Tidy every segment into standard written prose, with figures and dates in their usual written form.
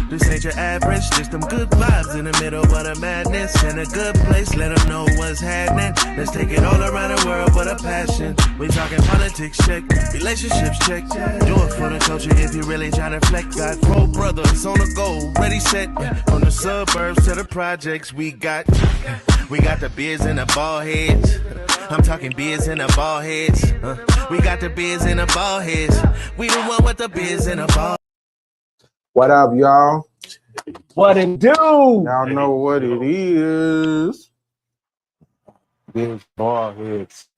This ain't your average, just them good vibes in the middle of the madness. In a good place, let them know what's happening. Let's take it all around the world with a passion. We talking politics, check. Relationships, check. Do it for the culture if you really trying to flex. Got 4 brothers on the go, ready, set. From the suburbs to the projects, we got the beers and the ball heads. I'm talking beers and the ball heads. We got the beers and the ball heads. We the one with the beers and the ball. What up, y'all? What it do? Y'all know what it is. Big ball heads.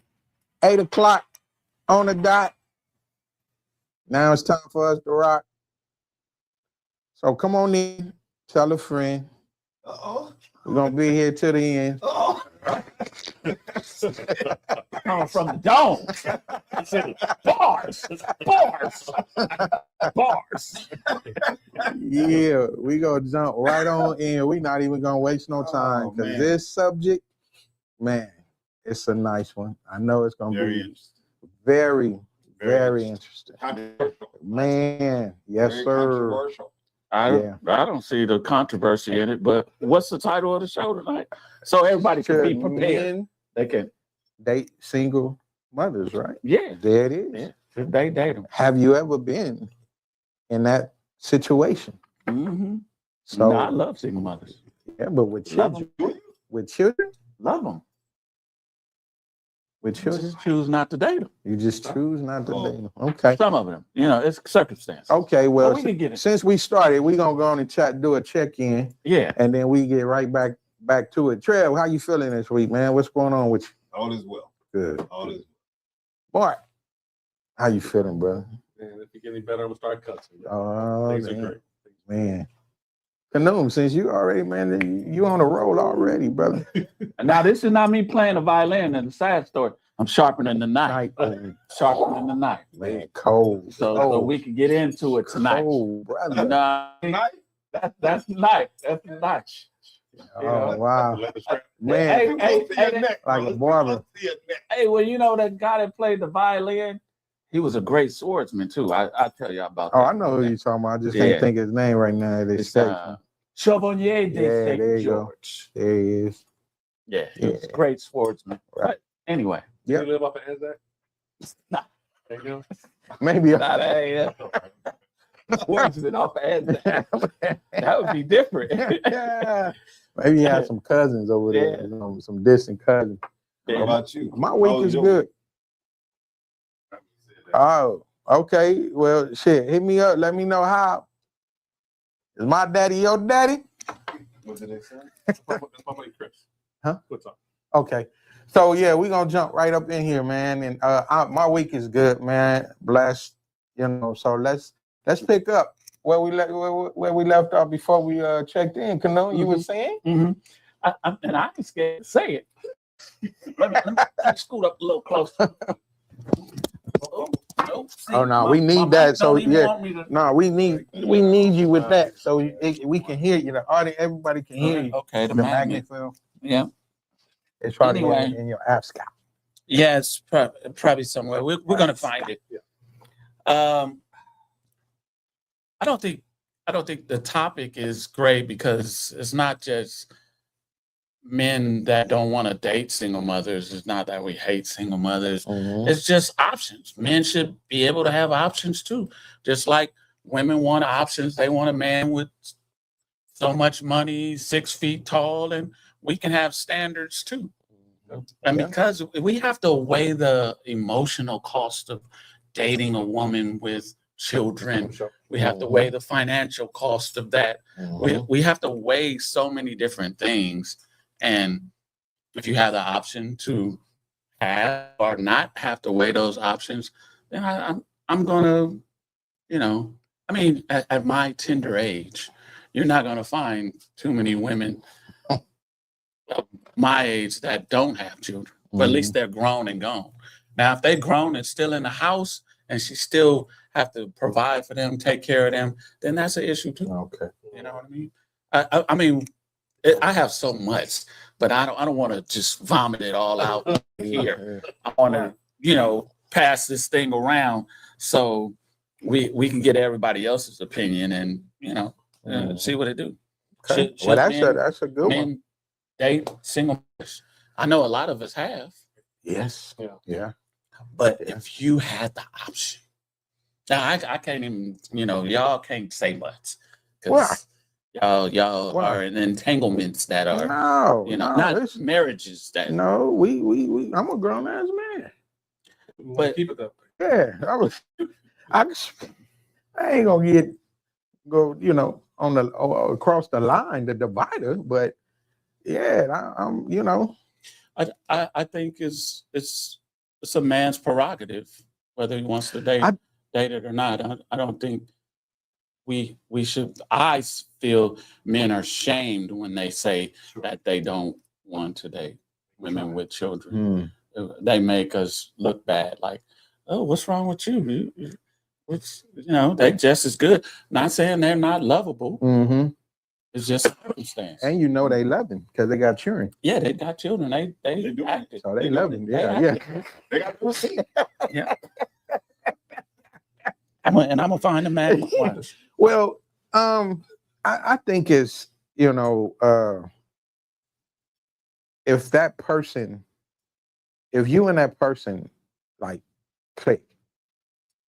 8 o'clock on the dot. Now it's time for us to rock. So come on in, tell a friend. We're gonna be here till the end. Coming from the dome. Bars. Yeah, we gonna jump right on in. We not even gonna waste no time because this subject, man, it's a nice one. I know it's gonna be very interesting. Man, yes, sir. I don't see the controversy in it, but what's the title of the show tonight? So everybody can be prepared. Men They can date single mothers, right? Yeah. There it is. Yeah. If they date them. Have you ever been in that situation? Mm-hmm. So I love single mothers. Yeah, but with children, Love them. With children, Just choose not to date them. You just choose not to date them. Okay. Some of them, it's circumstance. Okay, well, we can get it. Since we started, we're gonna go on and do a check-in. Yeah. And then we get right back to it. Trev, how you feeling this week, man? What's going on with you? All is well. Good. All is Bart, how you feeling, brother? Man, if you get any better, I'm gonna start cussing. Oh, Things are great. Man. Kanoom, since you already, man, you on the roll already, brother. Now, this is not me playing the violin and the sad story. I'm sharpening the knife. Sharpening the knife. Man, cold. So we can get into it tonight. Cold, brother. That's the knife. That's the knife. Oh, wow. Man, Hey, like a barber. Hey, well, you know that guy that played the violin? He was a great swordsman, too. I'll tell you about that. Oh, I know who you're talking about. I just can't think his name right now. Chevalier de there St. you go. There he is. Yeah, he was a great swordsman. Right. But anyway. You live off of Anzac? Nah. There you go. Maybe. Swordsman off of Anzac. That would be different. Maybe you have some cousins over there, some distant cousins. What about you? My week is good. Oh, okay. Well, shit, hit me up. Let me know how. Is my daddy your daddy? What did they say? That's my buddy Chris. Huh? What's up? Okay. So yeah, we're gonna jump right up in here, man. And my week is good, man. Blessed, So let's pick up where we left off before we checked in. Kano, you were saying? Mm-hmm. And I ain't scared to say it. let me scoot up a little closer. Oh no, we need that. So yeah, no, we need you with that, so we can hear you. The audience, everybody can hear you. Okay, the magnet film. Yeah, it's probably in your app scout. Yeah, it's probably somewhere. We're gonna find it. Yeah. I don't think the topic is great because it's not just men that don't want to date single mothers. It's not that we hate single mothers. Mm-hmm. It's just options. Men should be able to have options too. Just like women want options. They want a man with so much money, 6 feet tall, and we can have standards too. And because we have to weigh the emotional cost of dating a woman with children, we have to weigh the financial cost of that. We have to weigh so many different things. And if you have the option to have or not have to weigh those options, then I'm gonna, at my tender age, you're not gonna find too many women of my age that don't have children, but at least they're grown and gone. Now, if they're grown and still in the house and she still have to provide for them, take care of them, then that's an issue too. Okay. You know what I mean? I have so much, but I don't want to just vomit it all out here. I want to, pass this thing around so we can get everybody else's opinion and, and see what it do. Okay. Should Well, men- that's a good one. Men date single mothers. I know a lot of us have, Yes. Yeah. Yeah. but Yeah. if you had the option, now I can't even, y'all can't say much because y'all Why? are in entanglements that are, No, not it's, marriages that. no, we I'm a grown ass man. But- keep it that way. Yeah, I ain't gonna go, on the across the line, the divider, but yeah, I'm, I think it's a man's prerogative whether he wants to date it or not. I don't think we should. I feel men are shamed when they say that they don't want to date women with children. They make us look bad. Like, oh, what's wrong with you? They just as good. Not saying they're not lovable. Mm-hmm. It's just circumstance. And they love him because they got children. Yeah, they got children. They do. active. So they love him. They Yeah. active. They got pussy. Yeah. I'm gonna find a man. Well, I think it's, if that person, if you and that person like click,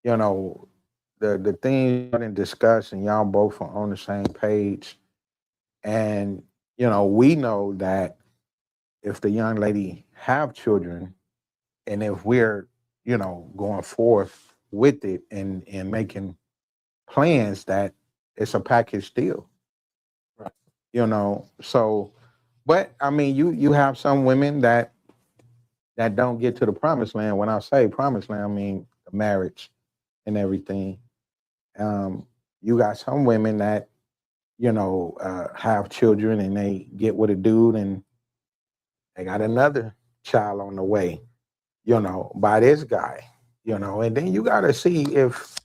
the things you didn't discuss and y'all both are on the same page, and we know that if the young lady have children, and if we're going forth with it and making plans, that it's a package deal. Right. So, but I mean, you have some women that don't get to the promised land. When I say promised land, I mean the marriage and everything. You got some women that have children and they get with a dude and they got another child on the way, by this guy, and then you got to see if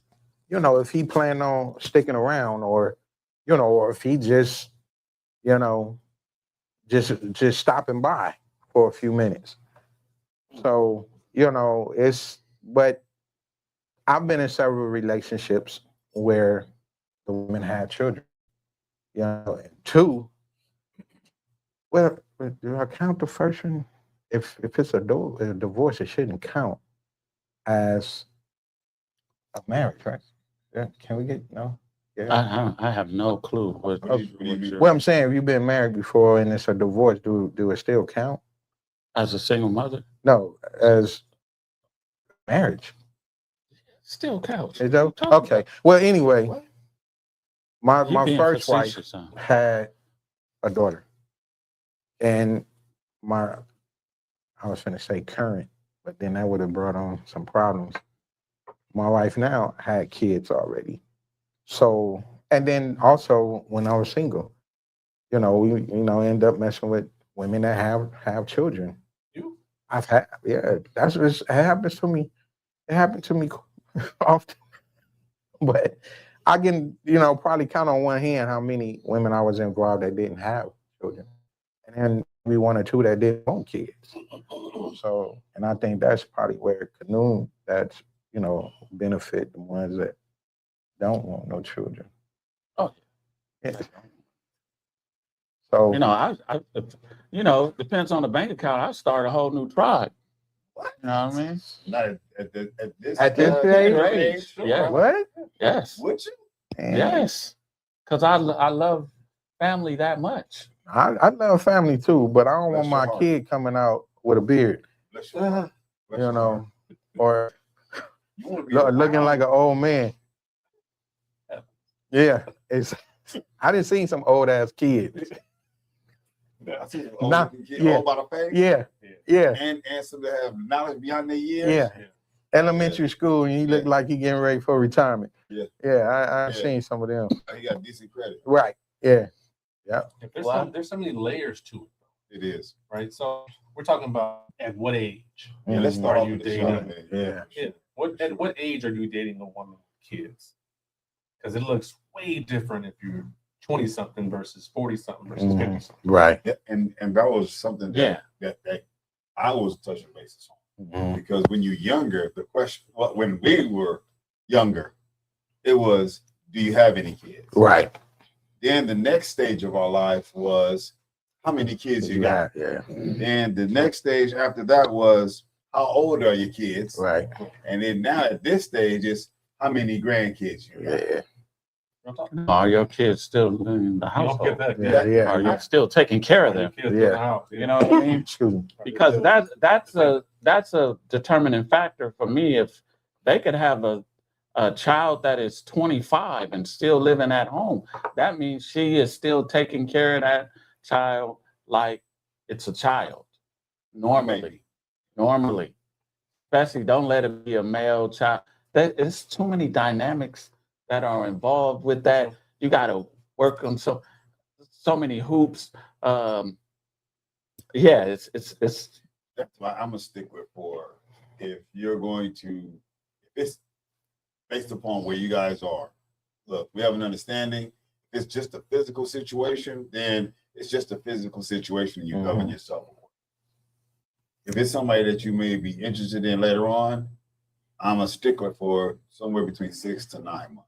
he planned on sticking around, or or if he just just stopping by for a few minutes. So but I've been in several relationships where the women had children. Two. Well, do I count the first one? If it's a divorce, it shouldn't count as a marriage, right? Yeah. Can we get no? Yeah. I have no clue. What do you mean? Well, I'm saying if you've been married before and it's a divorce, do it still count? As a single mother, No, as marriage. still counts. Is that okay? Well, anyway, my being first wife facetious, huh? had a daughter, and I was going to say current, but then that would have brought on some problems. My wife now had kids already. So, and then also when I was single, we end up messing with women that have children. You? I've had, yeah, it happens to me. It happened to me often, but I can, probably count on one hand how many women I was involved that didn't have children, and then maybe one or two that didn't want kids. So, and I think that's probably where Canoe, that's, benefit the ones that don't want no children. Oh, yeah. So, I depends on the bank account. I start a whole new tribe. What? You know what I mean? Not at this At this age? sure. Yeah. what? Yes. Would you? Man, Yes. Because I love family that much. I love family too, but I don't Bless want my your heart. kid coming out with a beard, Bless your heart. Bless your heart. or You wanna be looking around. like an old man. Yeah, I didn't see some old ass kids. I see them Nah, old kids, yeah. all by the face. Yeah, And some that have knowledge beyond their years. yeah. Elementary school, and he look like he getting ready for retirement. Yeah. I Yeah. seen some of them. He got decent credit. Right. Yeah. There's so many layers to it, It is. right? So we're talking about at what age? Yeah, let's Mhm. start Are off you with this dating? young man. Yeah. Yeah. At what age are you dating a woman with kids? Because it looks way different if you're 20 something versus 40 something versus Mhm. 50 something. Right. Yeah, and that was something that I was touching bases on. Mhm. Because when you're younger, the question, when we were younger, it was, do you have any kids? Right. Then the next stage of our life was how many kids you got. Yeah. And the next stage after that was how old are your kids? Right. And then now at this stage is how many grandkids you got. Yeah. Are your kids still in the You don't household? get that. Yeah. Yeah. Are you still taking care of them? Kids in Yeah. the house. You know what I mean? Excuse me. Because that's a determining factor for me. If they could have a child that is 25 and still living at home, that means she is still taking care of that child like it's a child. Normally, especially don't let it be a male child. There's too many dynamics that are involved with that. You got to work on so many hoops. Yeah, it's That's why I'm gonna stick with 4. If you're going to, if it's based upon where you guys are. Look, we have an understanding. If it's just a physical situation, then it's just a physical situation. You govern yourself. If it's somebody that you may be interested in later on, I'm a stickler for somewhere between 6 to 9 months.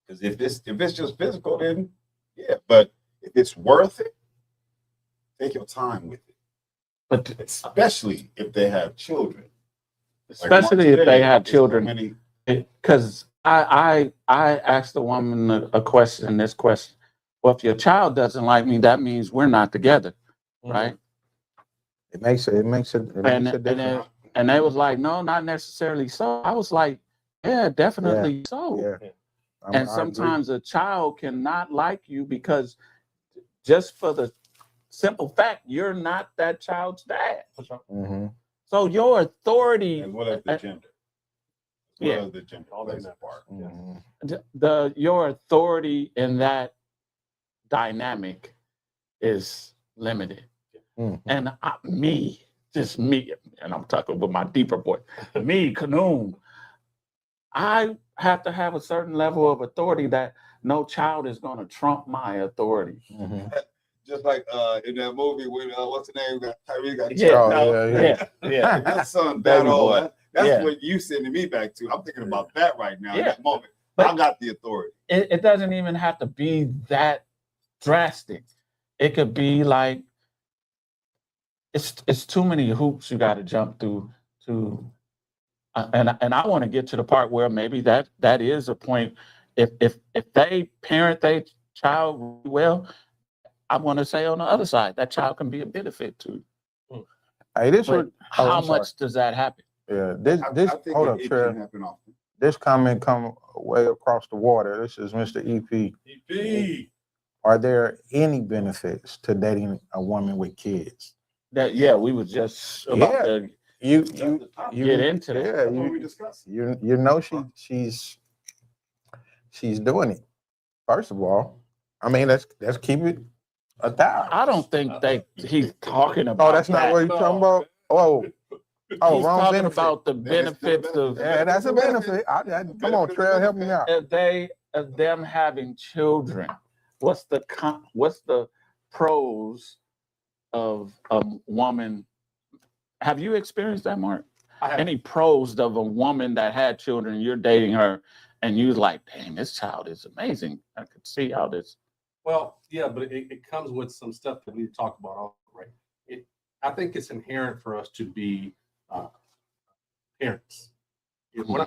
Because if it's just physical, then yeah. But if it's worth it, take your time with it. but Especially if they have children. especially if they have children. Many, Because I asked the woman a question. This question: well, if your child doesn't like me, that means we're not together, right? It makes a difference. And they was like, no, not necessarily so. I was like, yeah, definitely so. Yeah. And I agree. sometimes a child cannot like you because just for the simple fact you're not that child's dad. Mhm. So your authority, as well as the gender. As well as the gender. All plays that a part. Mhm. your authority in that dynamic is limited. Mhm. And just me, and I'm talking with my deeper voice, me, Kanoon, I have to have a certain level of authority that no child is going to trump my authority. Mhm. Just like in that movie with what's the name? Tyree got Yeah. That son Baby that old. boy. That's Yeah. what you sending me back to. I'm thinking about that right now. In Yeah. that moment, But- I got the authority. It doesn't even have to be that drastic. It could be like, it's too many hoops you got to jump through to, and I want to get to the part where maybe that is a point. If they parent their child really well, I want to say on the other side that child can be a benefit to. Hey, this But was how I'm sorry. much does that happen? Yeah. This I think hold up, it Trev. can happen often. This comment come way across the water. This is Mr. EP. Are there any benefits to dating a woman with kids? That we was just about to You get into that. Yeah, That's what we discussed. you know she's doing it. First of all, I mean let's keep it 1,000. I don't think he's talking about. Oh, that's not what he's talking about. Oh, He's wrong talking benefit. about the benefits of Yeah, that's a benefit. Come on, Trail, help me out. of them having children. What's the pros of a woman? Have you experienced that, Mark? I have. Any pros of a woman that had children? You're dating her, and you was like, "Dang, this child is amazing." I could see how this. Well, yeah, but it comes with some stuff that we talk about, all right? I think it's inherent for us to be parents. Y'all,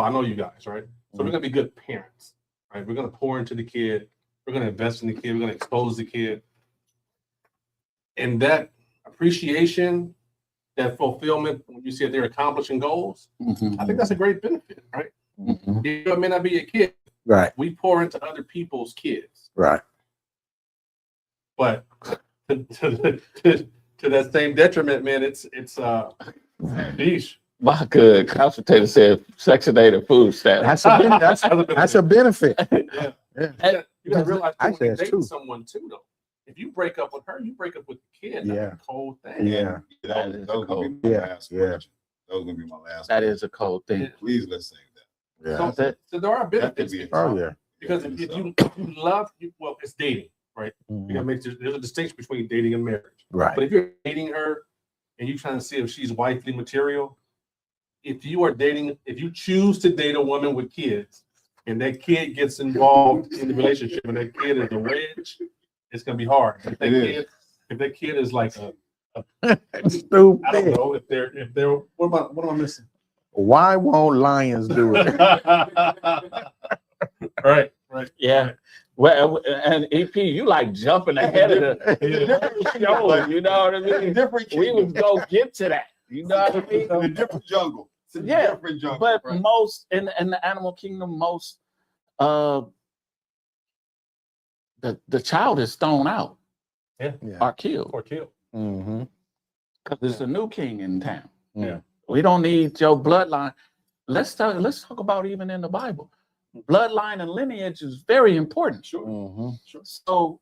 I know you guys, right? So we're gonna be good parents, right? We're gonna pour into the kid. We're gonna invest in the kid. We're gonna expose the kid, and that appreciation, that fulfillment when you see that they're accomplishing goals. I think that's a great benefit, right? Mhm. It may not be a kid. Right, We pour into other people's kids. right. But to that same detriment, man, it's sheesh. My good consultator said Section 8 of food stamps. That's a benefit. Yeah. Yeah. You gotta realize too, when Actually, you that's date true. someone too, though. If you break up with her, you break up with the kid. That's Yeah. a cold thing. Yeah. That is Those gonna be my Yeah, last yeah. question. Those gonna be my last. That is a cold thing. Please let's save that. Yeah. So there are That could benefits. be a Oh yeah. Because if you love, well, it's dating, right? You gotta make there's a distinction between dating and marriage. Right. But if you're dating her and you're trying to see if she's wifely material, if you choose to date a woman with kids, and that kid gets involved in the relationship, and that kid is a wedge, it's gonna be hard. If that kid is like Stupid. I don't know if they're what am I missing? Why won't lions do it? Right. Yeah. Well, and EP, you like jumping ahead of the show. You know what I mean? Different We was go get to that. You know what I mean? in a different jungle. It's a Yeah, different jungle. But right? most in the animal kingdom, most the child is thrown out Yeah. or killed Or killed. Mm-hmm. because there's a new king in town. Yeah. We don't need your bloodline. Let's talk about even in the Bible. Bloodline and lineage is very important. Sure. Mm-hmm. So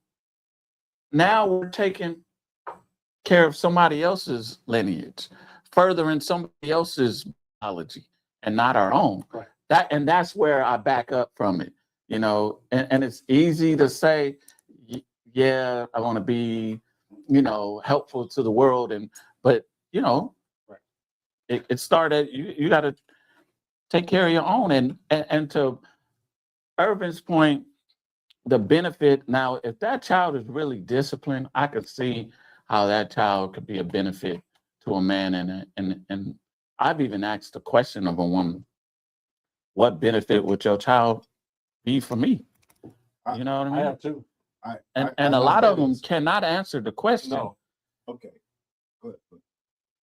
now we're taking care of somebody else's lineage, furthering somebody else's biology and not our own. Right. That's where I back up from it, you know, and it's easy to say, yeah, I want to be, you know, helpful to the world. But you know, right. it started, you got to take care of your own. And to Irvin's point, the benefit now, if that child is really disciplined, I could see how that child could be a benefit to a man. And I've even asked the question of a woman, what benefit would your child be for me? You know what I I mean? have too. And I a know lot that of them is- cannot answer the question, No. Okay. Go ahead.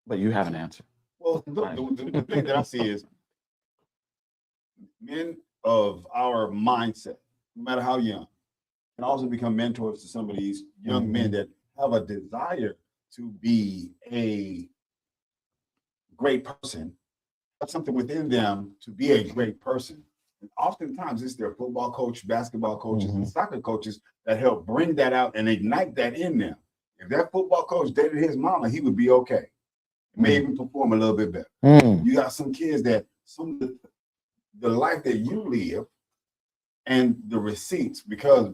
but you have an answer. Well, the thing that I see is men of our mindset, no matter how young, can also become mentors to some of these young men that have a desire to be a great person, have something within them to be a great person. And oftentimes it's their football coach, basketball coaches, and soccer coaches that help bring that out and ignite that in them. If that football coach dated his mama, he would be okay. May even perform a little bit better. Mm. You got some kids that some of the life that you live and the receipts, because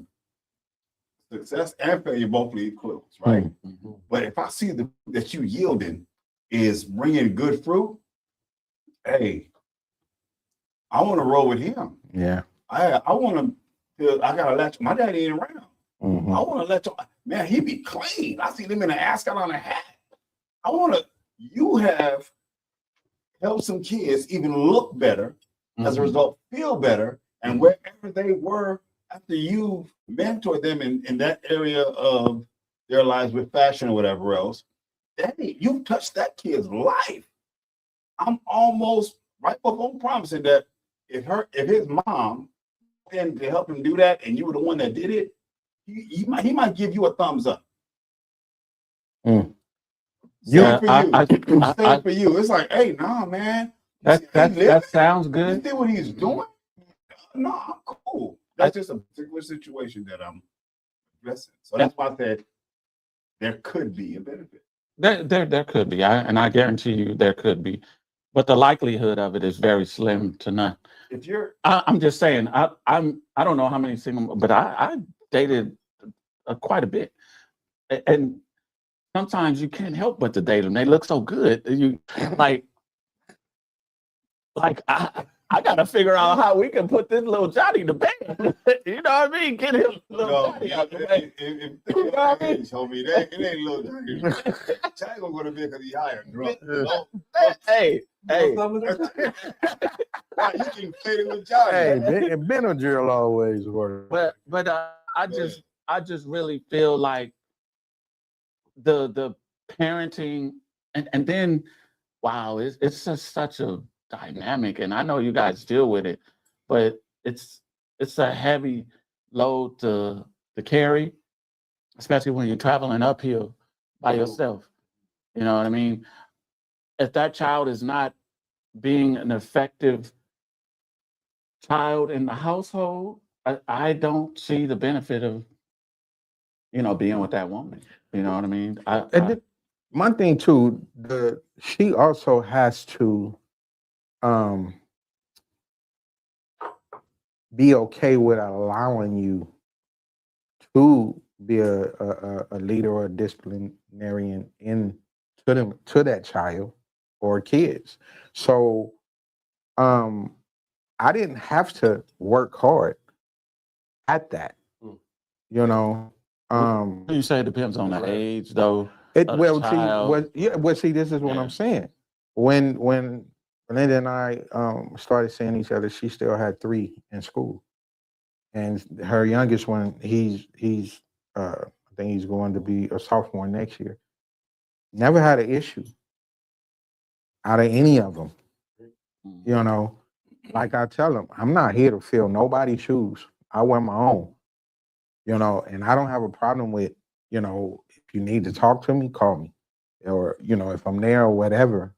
success and failure both lead clues, right? Mhm. But if I see that you yielding is bringing good fruit, hey, I want to roll with him. Yeah. I want to. I gotta let my daddy ain't around. Mhm. I want to let you. Man, he be clean. I see them in an ascot on a hat. I want to. You have helped some kids even look better, as a Mhm. result, feel better, and wherever they were after you mentored them in that area of their lives with fashion or whatever else, hey, you've touched that kid's life. I'm almost right up on promising that if his mom and to help him do that, and you were the one that did it, he might give you a thumbs up. Mm. Yeah, Same for you. It's like, hey, nah, man. that sounds You good. see what he's doing? No, I'm cool. That's just a particular situation that I'm addressing. So that's why I said there could be a benefit. There could be, I guarantee you there could be, but the likelihood of it is very slim to none. If you're I'm just saying, I don't know how many single, but I dated quite a bit, and sometimes you can't help but to date them. They look so good. You like I gotta figure out how we can put this little Johnny to bed. You know what I mean? Get him little Johnny out the bed. if You know what I mean? told me that it ain't little Johnny. Johnny gonna go to bed because he higher. Drunk. No, Hey, why you can play it with Johnny? Hey, Benadryl always works. but I just really feel like the parenting and then wow, it's just such a dynamic, and I know you guys deal with it, but it's a heavy load to carry, especially when you're traveling uphill by yourself. You know what I mean? If that child is not being an effective child in the household, I don't see the benefit of, you know, being with that woman. You know what I mean? My thing too, she also has to be okay with allowing you to be a leader or a disciplinarian to that child or kids. So I I didn't have to work hard at that. Mm. You know, You say it depends on the age, though. it of the well, see, child. see, this is what Yeah. I'm saying. When Linda and I started seeing each other, she still had 3 in school, and her youngest one, he's I think he's going to be a sophomore next year. Never had an issue out of any of them. Mhm. You know, like I tell them, I'm not here to fill nobody's shoes. I wear my own. You know, and I don't have a problem with, you know, if you need to talk to me, call me, or you know, if I'm there or whatever,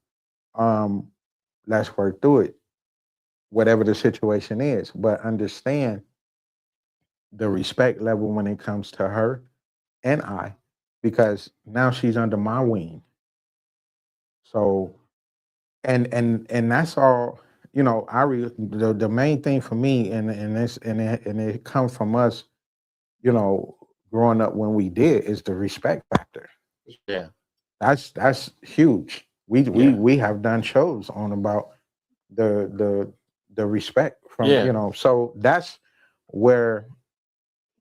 let's work through it, whatever the situation is. But understand the respect level when it comes to her and I, because now she's under my wing. So, and that's all. You know, the main thing for me, and it comes from us, you know, growing up when we did, is the respect factor. Yeah. That's huge. We Yeah. we have done shows on about the respect from, Yeah. you know, so that's where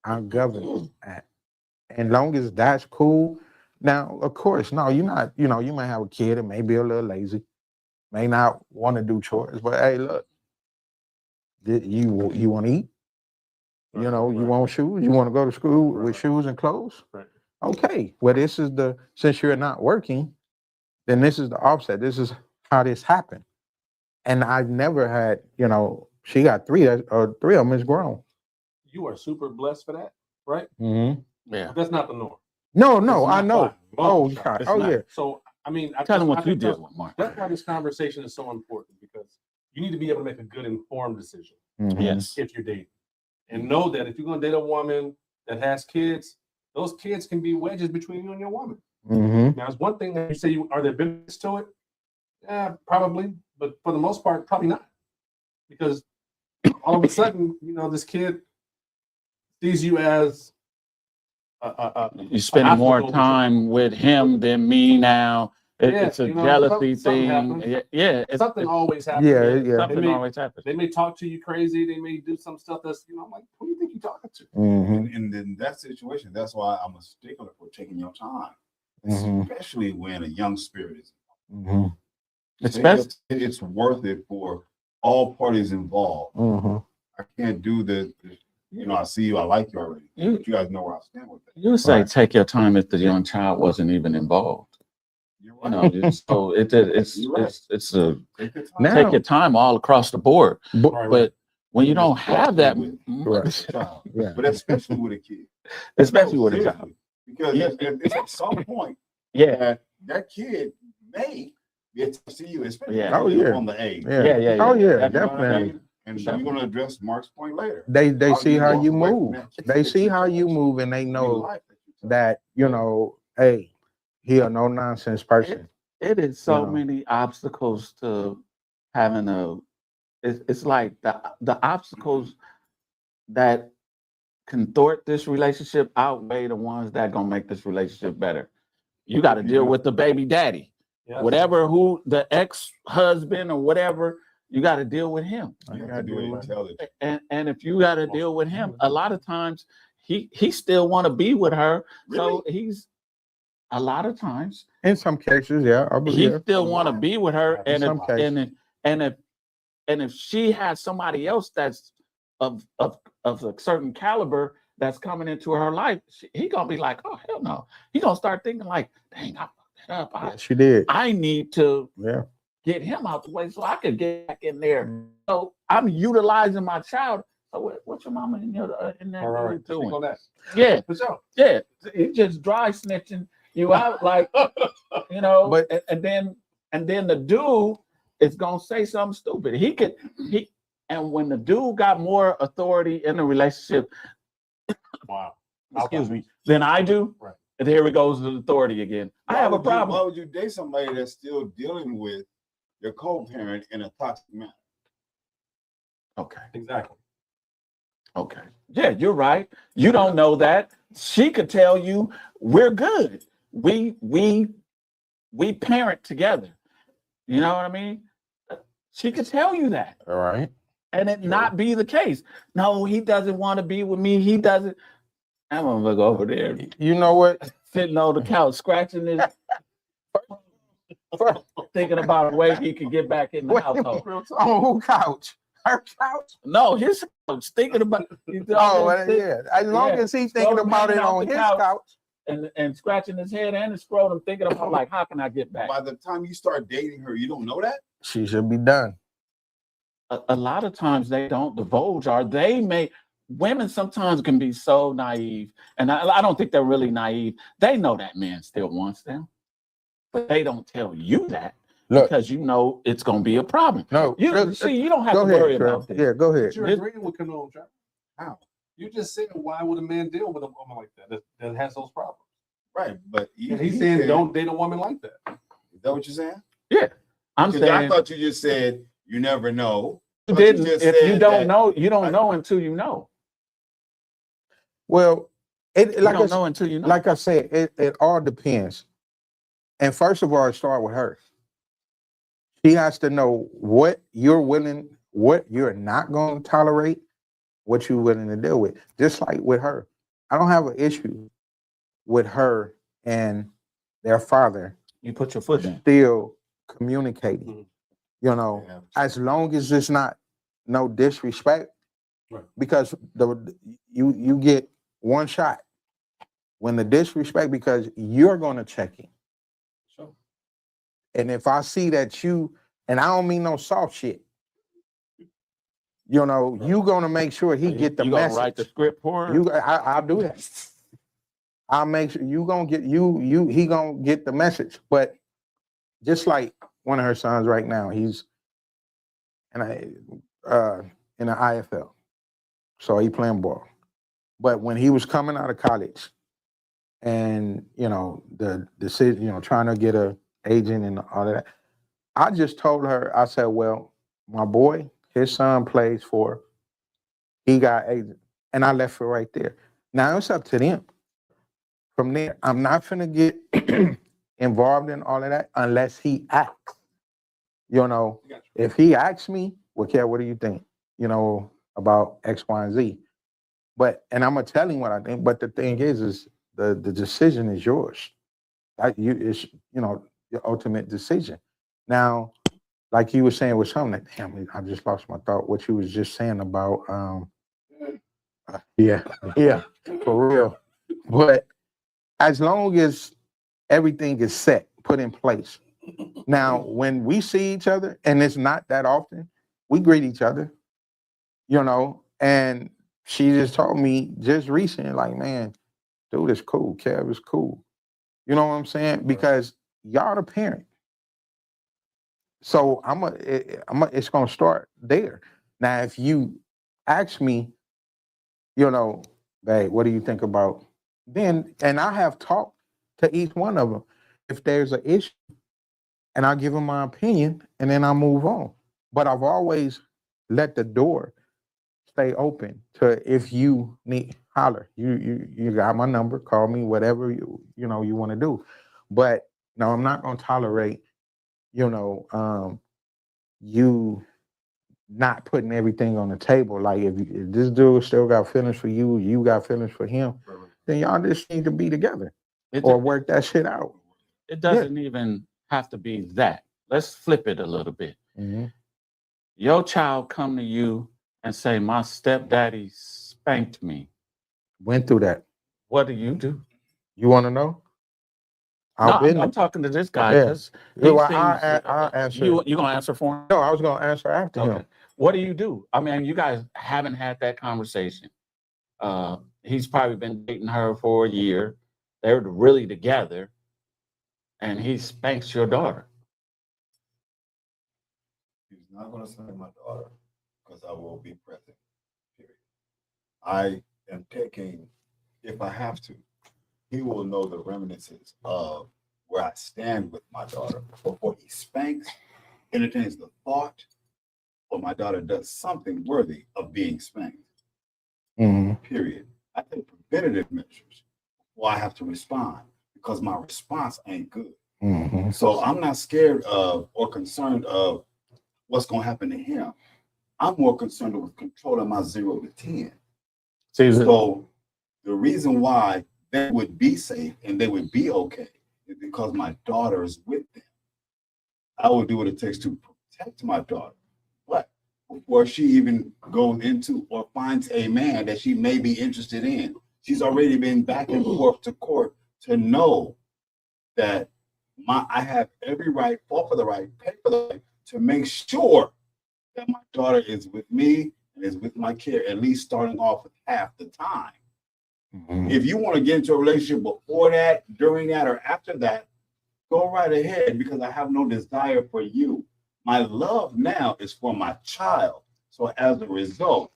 I'm governed at. And long as that's cool. Now, of course, no, you're not, you know, you might have a kid that may be a little lazy, may not want to do chores, but hey, look, you want to eat? You know, you want shoes? You want to go to school with shoes and clothes? Right. Okay. Well, this is since you're not working, then this is the offset. This is how this happened. And I've never had, you know, she got 3 of them is grown. You are super blessed for that, right? Mm-hmm. Yeah. But that's not the norm. No, It's I not know. by Oh, most God. It's Oh, not. yeah. So, I mean, Tell them I what you think did that's- with Mark. That's why this conversation is so important, because you need to be able to make a good informed decision Mhm. Yes. if you're dating, and know that if you're going to date a woman that has kids, those kids can be wedges between you and your woman. Mhm. Now, it's one thing that you say, are there benefits to it? Yeah, probably, but for the most part, probably not, because all of a sudden, you know, this kid sees you as You spending more obstacle. time with him than me now. Yeah, It's a you know, jealousy something thing. happens. Yeah. It's, something always happens. Yeah, yeah. something They may- always happens. They may talk to you crazy. They may do some stuff that's, you know, I'm like, who do you think you're talking to? Mhm. And in that situation, that's why I'm a stickler for taking your time, Mhm. especially when a young spirit is. Mhm. Especially, It's worth it for all parties involved. Mhm. I can't do you know, I see you, I like you already. You- But you guys know where I stand with that. you say Right. take your time if the young child wasn't even involved. You're You right. know, so it's You're right. it's a Take your time. Now- take your time all across the board. Right, But when you don't have that, Right. Child. Yeah. But especially with a kid. especially No, with a seriously. child. Because Yeah. it's at some point Yeah. that kid may get to see you, especially Yeah. Oh, yeah. on the age. Yeah. Yeah. Oh, yeah, You know what I definitely. mean? And we're going to address Mark's point later. They How see you how walk you away from move. that kid They that see you how you touched. move, and they Your know life that you touched. that, you know, hey, he a no nonsense person. It is so You know. many obstacles to having it's like the obstacles that can thwart this relationship outweigh the ones that gonna make this relationship better. You got to deal with the baby daddy, Yeah. whatever, who the ex-husband or whatever. You got to deal with him, You have to do it intelligent. and if you got to deal with him, a lot of times he still want to be with her, so he's a lot of times In some cases, yeah, I he believe. still want to be with her, In and some cases. if she has somebody else that's of a certain caliber that's coming into her life, he gonna be like, oh hell no. He gonna start thinking like, dang, I fucked that up. Yeah, she did. I need to Yeah. get him out the way so I could get back in there. So I'm utilizing my child. So what's your mama in there All right. doing? Speak on that. Yeah, For sure. yeah. He just dry snitching you out like, you know, But- and then the dude is gonna say something stupid. And when the dude got more authority in the relationship, Wow. excuse me, than I do, Right. and here it goes to authority again. I have a problem. Why would you date somebody that's still dealing with your co-parent in a toxic manner? Okay. Exactly. Okay. Yeah, you're right. You don't know that. She could tell you we're good. We parent together. You know what I mean? She could tell you that. All right. and it not be the case. No, he doesn't want to be with me. He doesn't. I'm gonna look over there, You know what? sitting on the couch, scratching his, thinking about a way he could get back in the household. On who couch? Her couch? No, his couch, thinking about. Oh, well, yeah. As long Yeah. as he's thinking Scrotum about it hanging off on the his couch. couch. And scratching his head and his scrotum, thinking about like, how can I get back? By the time you start dating her, you don't know that? She should be done. A lot of times they don't divulge, or they may. Women sometimes can be so naive, and I don't think they're really naive. They know that man still wants them, but they don't tell you that Look, because you know it's going to be a problem. no. You see, you don't have Go to worry ahead, Trev. about this. Yeah, go ahead. But you're agreeing with Canone, Trevor. How? You just said, why would a man deal with a woman like that has those problems? Right, but And he's saying, don't date a woman like that. Is that what you're saying? Yeah, I'm 'Cause I saying thought you just said you never know. you But you didn't. just If you said don't that- know, you don't know until you know. Well, it You like don't know until you know. like I said, it all depends. And first of all, it start with her. She has to know what you're willing, what you're not going to tolerate, what you're willing to deal with. Just like with her, I don't have an issue with her and their father You put your foot in. still communicating. Mhm. You know, Yeah. as long as it's not no disrespect, Right. because you get one shot when the disrespect, because you're going to check in. Sure. And if I see that you, and I don't mean no soft shit, you know, you gonna make sure he get the you gonna message. write the script for her? I'll do that. I'll make sure you gonna get he gonna get the message. But just like one of her sons right now, he's in the IFL, so he playing ball. But when he was coming out of college, and you know the decision, you know, trying to get a agent and all of that, I just told her, I said, well, my boy, his son plays for, he got agent, and I left it right there. Now it's up to them. From there, I'm not gonna get involved in all of that unless he asks. You know, Gotcha. if he asks me, well, Kev, what do you think? You know, about X, Y, and Z. But and I'm gonna tell him what I think. But the thing is the decision is yours. It's your ultimate decision. Now, like you were saying with something, like, damn, I just lost my thought. What you was just saying about, yeah, for real. But as long as everything is set, put in place. Now, when we see each other, and it's not that often, we greet each other, you know, and she just told me just recently, like, man, dude, it's cool. Kev is cool. You know what I'm saying? Because y'all the parent. So it's gonna start there. Now, if you ask me, you know, babe, what do you think about? Then, and I have talked to each one of them. If there's an issue, and I'll give them my opinion, and then I move on. But I've always let the door stay open to, if you need, holler. You got my number. Call me. Whatever you want to do. But no, I'm not gonna tolerate, you know, you not putting everything on the table. Like if this dude still got feelings for you, you got feelings for him, then y'all just need to be together or work that shit out. It doesn't even have to be that. Let's flip it a little bit. Mm-hmm. Your child come to you and say, my stepdaddy spanked me. Went through that. What do you do? You want to know? No, I'm talking to this guy. Yeah. 'Cause he Well, seems- I'll answer. You gonna answer for him? No, I was gonna answer after Okay. him. What do you do? I mean, you guys haven't had that conversation. He's probably been dating her for a year. They're really together, and he spanks your daughter. He's not going to spank my daughter because I will be present. Period. I am taking, if I have to, he will know the reminiscences of where I stand with my daughter before he spanks, entertains the thought, or my daughter does something worthy of being spanked. Mm-hmm. Period. I take preventative measures before I have to respond because my response ain't good. Mm-hmm. So I'm not scared of or concerned of what's going to happen to him. I'm more concerned with controlling my 0 to 10. See, So the reason why they would be safe and they would be okay is because my daughter is with them. I will do what it takes to protect my daughter. But before she even goes into or finds a man that she may be interested in, she's already been back and forth to court to know that I have every right, fall for the right, pay for the right, to make sure that my daughter is with me and is with my care, at least starting off with half the time. If you want to get into a relationship before that, during that, or after that, go right ahead, because I have no desire for you. My love now is for my child. So as a result,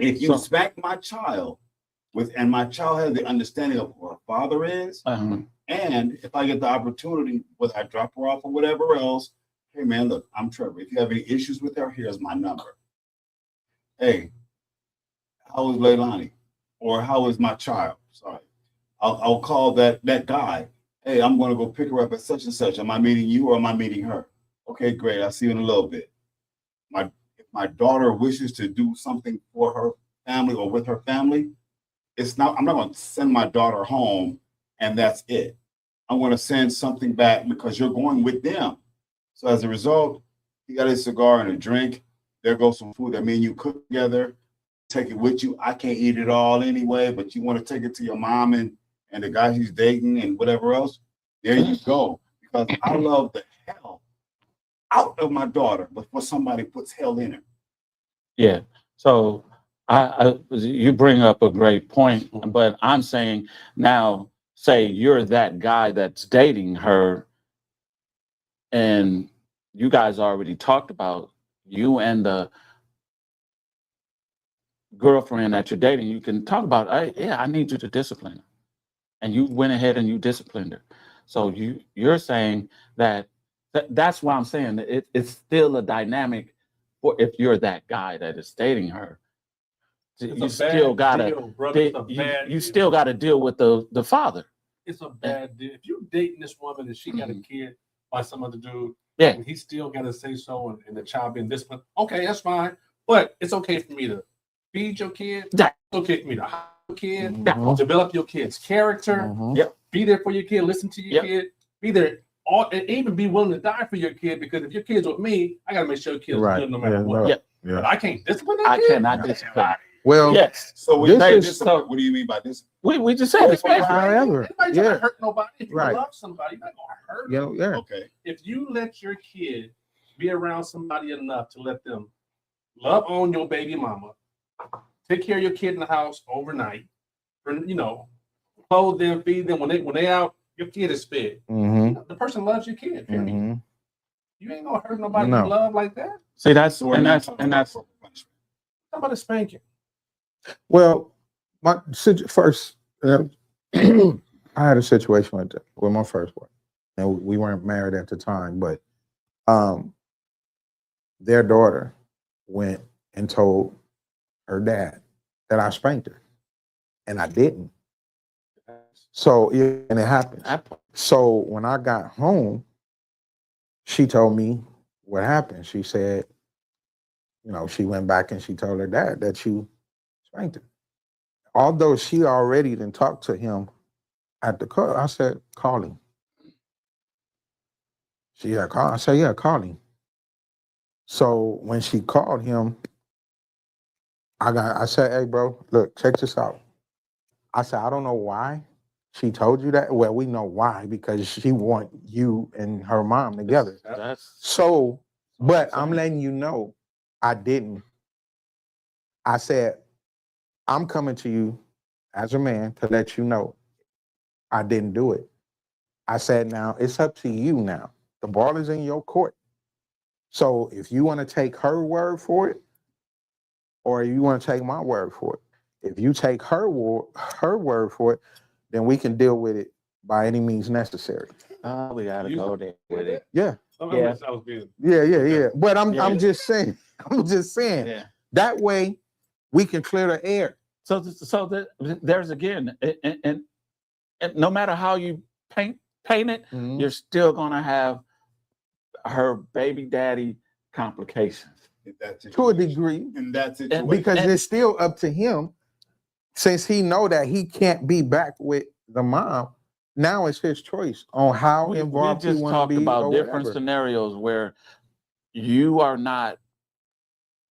if you spank my child and my child has the understanding of who her father is, and if I get the opportunity, whether I drop her off or whatever else, hey man, look, I'm Trevor. If you have any issues with her, here's my number. Hey, how is Leilani? Or how is my child? Sorry. I'll call that guy. Hey, I'm going to go pick her up at such and such. Am I meeting you or am I meeting her? Okay, great. I'll see you in a little bit. If my daughter wishes to do something for her family or with her family, I'm not going to send my daughter home and that's it. I'm going to send something back because you're going with them. So as a result, he got a cigar and a drink. There goes some food that me and you cook together. Take it with you. I can't eat it all anyway, but you want to take it to your mom and the guy he's dating and whatever else. There you go. Because I love the hell out of my daughter before somebody puts hell in her. Yeah. So you bring up a great point, but I'm saying now, say you're that guy that's dating her, and you guys already talked about you and the girlfriend that you're dating. You can talk about, I need you to discipline her, and you went ahead and you disciplined her. So you're saying that's why I'm saying that it's still a dynamic for if you're that guy that is dating her. You still gotta you still gotta deal with the father. It's a bad deal. If you're dating this woman and she got a kid by some other dude, Yeah. and he still got to say so, and the child being disciplined, okay, that's fine. But it's okay for me to feed your kid. Yeah. It's okay for me to hide your kid, develop your kid's character. Yep. Be there for your kid, listen to your kid, be there, and even be willing to die for your kid, because if your kid's with me, I got to make sure your kid's good no matter what. Yep. But I can't discipline that I kid. cannot discipline. Well, Yes. So when you This say is- discipline, what do you mean by discipline? We just said it's However, Anybody trying to hurt nobody? If you Right. love somebody, you're not gonna hurt them. yeah. Okay. If you let your kid be around somebody enough to let them love on your baby mama, take care of your kid in the house overnight, clothe them, feed them when they out, your kid is fed. Mm-hmm. The person loves your kid. Period. Mm-hmm. You ain't gonna hurt nobody No. you love like that. See, that's So we're and not that's talking and about that's corporal punishment. How about a spanking? Well, first, I had a situation with my first wife, and we weren't married at the time, but their daughter went and told her dad that I spanked her, and I didn't. So and it happened. So when I got home, she told me what happened. She said, she went back and she told her dad that you spanked her. Although she already didn't talk to him at the car, I said, call him. She said, call. I said, yeah, call him. So when she called him, I said, hey, bro, look, check this out. I said, I don't know why she told you that. Well, we know why, because she want you and her mom together. So, but I'm letting you know, I didn't. I said, I'm coming to you as a man to let you know I didn't do it. I said, now it's up to you now. The ball is in your court. So if you want to take her word for it, or you want to take my word for it, if you take her word for it, then we can deal with it by any means necessary. we gotta go there with it. Yeah. Yeah. I was being Yeah. But I'm Yeah. just saying. Yeah. That way we can clear the air. So there's again, and no matter how you paint it, Mhm. you're still gonna have her baby daddy complications. in that to a situation. degree, In that situation. because And- it's still up to him. Since he know that he can't be back with the mom, now it's his choice on how we involved he just want to talked be about or different whatever. scenarios where you are not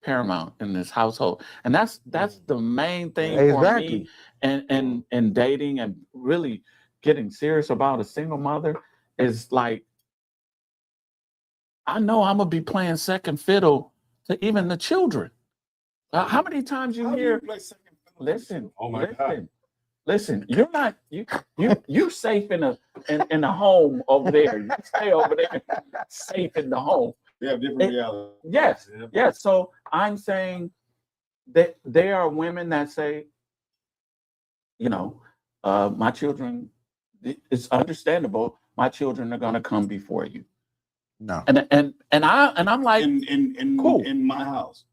paramount in this household, and that's the main thing for Exactly. me. And dating and really getting serious about a single mother is like, I know I'm gonna be playing second fiddle to even the children. How many times you How do hear? play second fiddle to Listen, Oh my God. listen. You're not you safe in a home over there. You stay over there, safe in the home. They have different realities. Yes, Yeah. yes. So I'm saying that there are women that say, you know, my children. It's understandable. My children are gonna come before you. No. And I'm like, In in my house.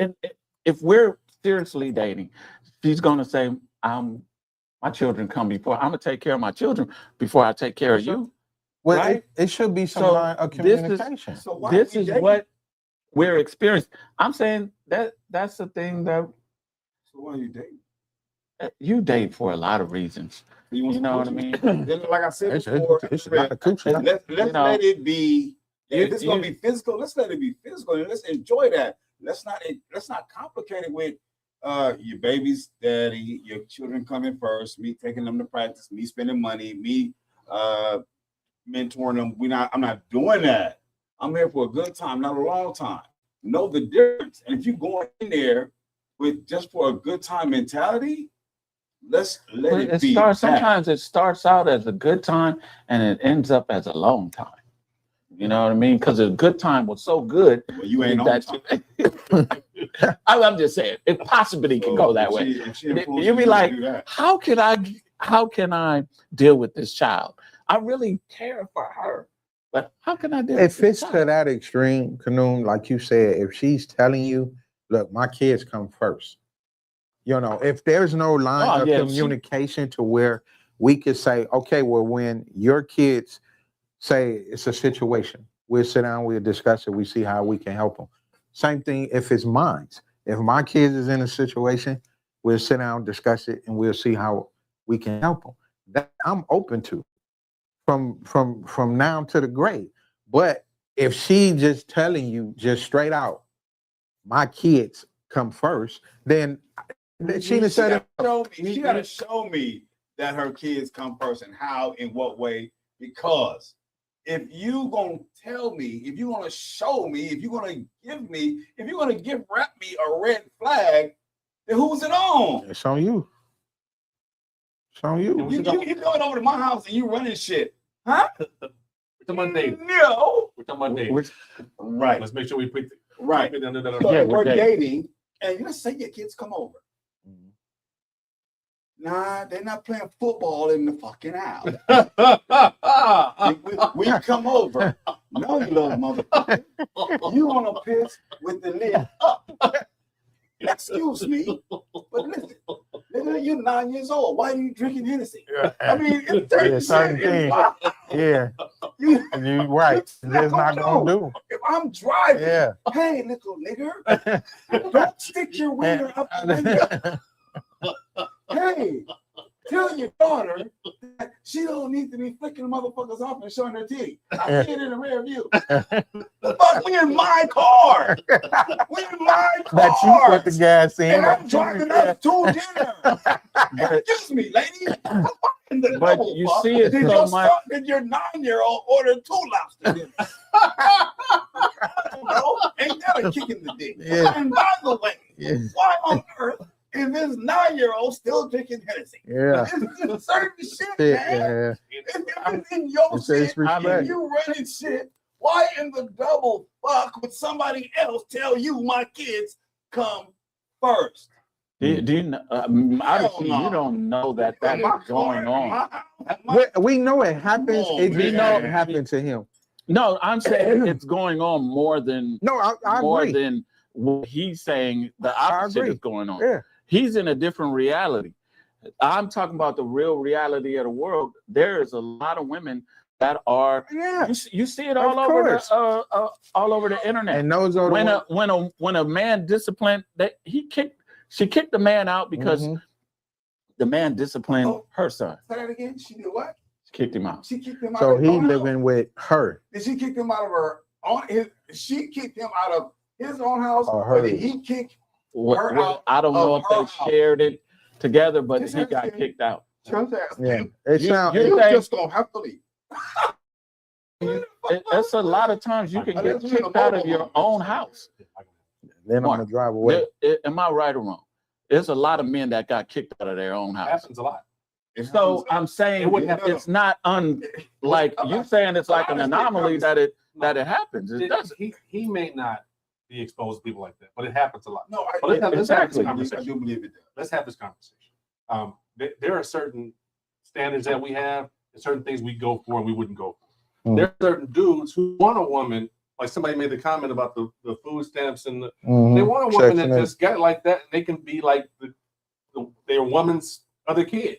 and if we're seriously dating, she's gonna say, my children come before. I'm gonna take care of my children before I take care of you. Well, Right? it should be some So line of this is- communication. So why This we is dating? what we're experiencing. I'm saying that's the thing that So why are you dating? you date for a lot of reasons. You You know what I mean? Then, like I said It's before, a lot of coochie. let's You know, let it be. If it's gonna you- be physical, let's let it be physical and let's enjoy that. Let's not complicate it with your baby's daddy, your children coming first, me taking them to practice, me spending money, me mentoring them. I'm not doing that. I'm here for a good time, not a long time. Know the difference. And if you go in there with just for a good time mentality, let's let But it be. sometimes it starts out as a good time and it ends up as a long time. You know what I mean? Because a good time was so good. Well, you ain't on that time. I'm just saying it possibly can go that way. You'd be like, how can I deal with this child? I really care for her, but how can I deal with If this it's to child? that extreme, Kanoon, like you said, if she's telling you, look, my kids come first. You know, if there's no line Oh, of yeah, communication to where we could say, okay, well, when your kids say it's a situation, we'll sit down, we'll discuss it, we see how we can help them. Same thing if it's mine. If my kids is in a situation, we'll sit down, discuss it, and we'll see how we can help them. That I'm open to from now to the grave. But if she just telling you just straight out, my kids come first, then she done said it. She gotta show me that her kids come first and how, in what way, because if you gonna tell me, if you gonna show me, if you're gonna wrap me a red flag, then who's it on? It's on you. It's on you. You coming over to my house and you running shit, huh? We're talking about dating. No. We're talking about dating. Right. Let's make sure we put Right. it under that. So Yeah, if we're we're dating, and let's say your kids come over. Nah, they're not playing football in the fucking house. When you come over, no, you little motherfucker, you on a piss with the lid up. Excuse me, but listen, nigga, you're 9 years old. Why are you drinking Hennessy? I mean, it's Yeah, certain things. Yeah, You, you right. It's not gonna do. if I'm driving, Yeah. hey, little nigger, don't stick your wiener up the window. Hey, tell your daughter that she don't need to be flicking motherfuckers off and showing her titty. I see it in the rear view. Fuck, we in my car. We in my car. That you put the gas in. And I'm driving us to dinner. Excuse me, lady. But you see it Did so your much. did your 9-year-old order 2 lobster dinners? No, ain't that a kick in the dick? Yeah. And by the way, Yeah. why on earth is this 9-year-old still drinking Hennessy? Yeah. It's certain shit, Shit, man. yeah. If it's in your It says shit, respect. and you running shit, why in the double fuck would somebody else tell you my kids come first? Do you know? Obviously, no. you don't know that My is going car, on. We know it happens. Oh, It just man. know it happened to him. No, I'm saying it's going on more than No, I more agree. than what he's saying. The opposite agree. is going on. Yeah. He's in a different reality. I'm talking about the real reality of the world. There is a lot of women that are Yeah, you see it Of all over course. all over the internet. and those are the When a man disciplined that she kicked the man out because Mhm. the man disciplined Oh. her son. Say that again. She did what? She kicked him out. She kicked him out. So of his he own house? living with her. Did she kick him out of her own? She kicked him out of his own house, Or or did hers. he kick? What- Her out I don't know of if they her house. shared it together, but Just he got asking. kicked out. Just asking. Yeah, it You- sounds. you- You saying- just gonna have to leave. It's a lot of times you can get kicked out of your own house. Then I'm Mark, gonna drive away. Am I right or wrong? There's a lot of men that got kicked out of their own house. Happens a lot. So I'm saying It wouldn't happen. it's not like you saying it's like an anomaly that it happens. It doesn't. He may not be exposed to people like that, but it happens a lot. No, But let's have this Exactly. I conversation. do believe it does. Let's have this conversation. There are certain standards that we have, and certain things we go for and we wouldn't go for. Mm. There are certain dudes who want a woman, like somebody made the comment about the food stamps and they Mhm. want a woman Section that eight. just got like that and they can be like their woman's other kid.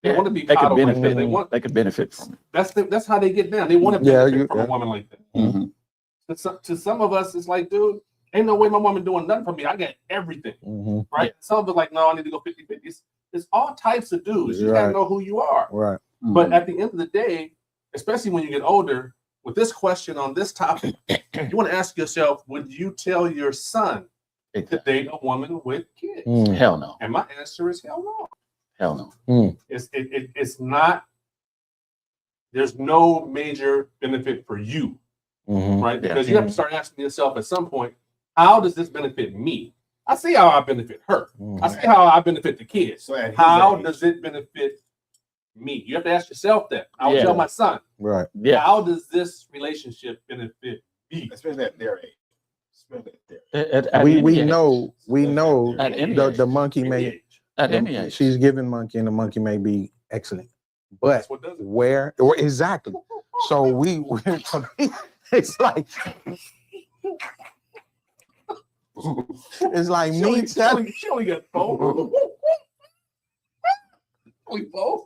They Yeah, want to be They could coddled like that. benefit. They want They could benefit from it. that's how they get down. They want to Yeah, benefit from yeah. a woman like that. Mhm. To some of us, it's like, dude, ain't no way my woman doing nothing for me. I got everything, Mhm. right? Some of us like, no, I need to go 50-50. It's all types of dudes. You gotta Right. know who you are. Right. But Mhm. at the end of the day, especially when you get older, with this question on this topic, you want to ask yourself, would you tell your son to Exactly. date a woman with kids? Mm. Hell no. And my answer is hell no. Hell no. It's not, there's no major benefit for you, Mhm. right? Yeah. Because you have to start asking yourself at some point, how does this benefit me? I see how I benefit her. Mhm. I see how I benefit the kids. So at his How age- does it benefit me? You have to ask yourself that. I would Yeah. tell my son, Right. Yeah. how does this relationship benefit me? especially at their age. Especially at their age. At We any age. know At any the age. monkey may Age. At any age. she's giving monkey and the monkey may be excellent, but That's what does it. where or exactly? So it's like it's like She me only, telling. she only got four. Only four.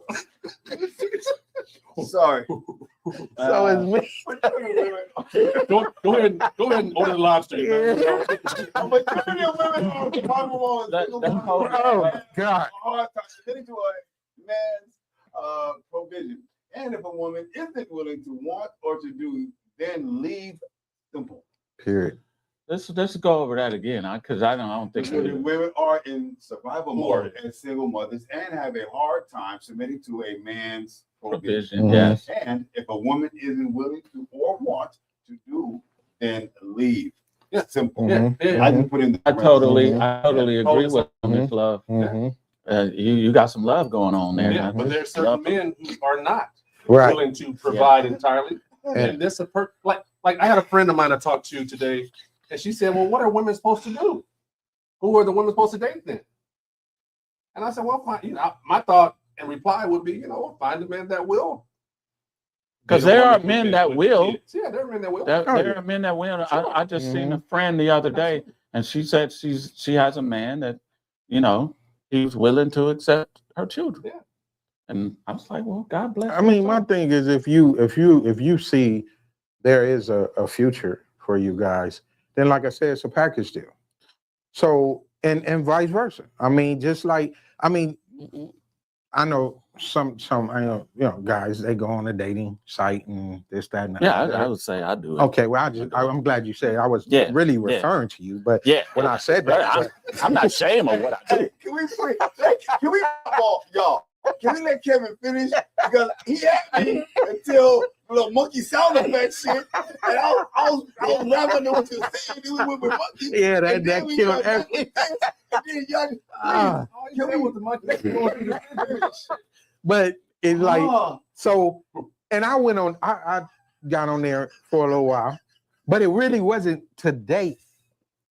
Sorry. So it's me. Go ahead and order the lobster. How much women are vulnerable on That- single that's mothers how- Oh have God. a hard time submitting to a man's provision. And if a woman isn't willing to want or to do, then leave. Simple. Period. Let's go over that again, because I don't think Because we- women are in survival More. mode as single mothers and have a hard time submitting to a man's provision. provision. Mhm. Yes. And if a woman isn't willing to or want to do, then leave. Yeah. Simple. Yeah, Mhm. yeah. I just put in the I totally Mhm. agree with Miss Love. Mhm. You got some love going on there. Yeah, but there's certain Love. men who are not Right. willing to provide entirely. And- And this like I had a friend of mine I talked to today, and she said, "Well, what are women supposed to do? Who are the women supposed to date then?" And I said, "Well, fine. My thought and reply would be, find a man that will." 'Cause date a there woman are with men kids. that will. Yeah, there are men that will. There, Oh, there yeah. are men that will. Sure. I just seen a friend the other day, and she said she has a man that, he's willing to accept her children. Yeah. And I was like, well, God bless. I mean, her. my thing is if you see there is a future for you guys, then like I said, it's a package deal. So and vice versa. I mean, I know some guys, they go on a dating site and this, that, and that. Yeah, I would say I do it. Okay, well, I'm glad you said. I was Yeah, really yeah. referring to you, but Yeah. when I said that, I'm not ashamed of what I do. Hey, can we y'all? Can we let Kevin finish? Because he had me until little monkey sound effect shit, and I was rapping what you saying. Then we went with monkey. yeah, and then we killed got everything. And then y'all, Ah. All you did was the monkey. But it's like oh, so, and I went on. I got on there for a little while, but it really wasn't to date.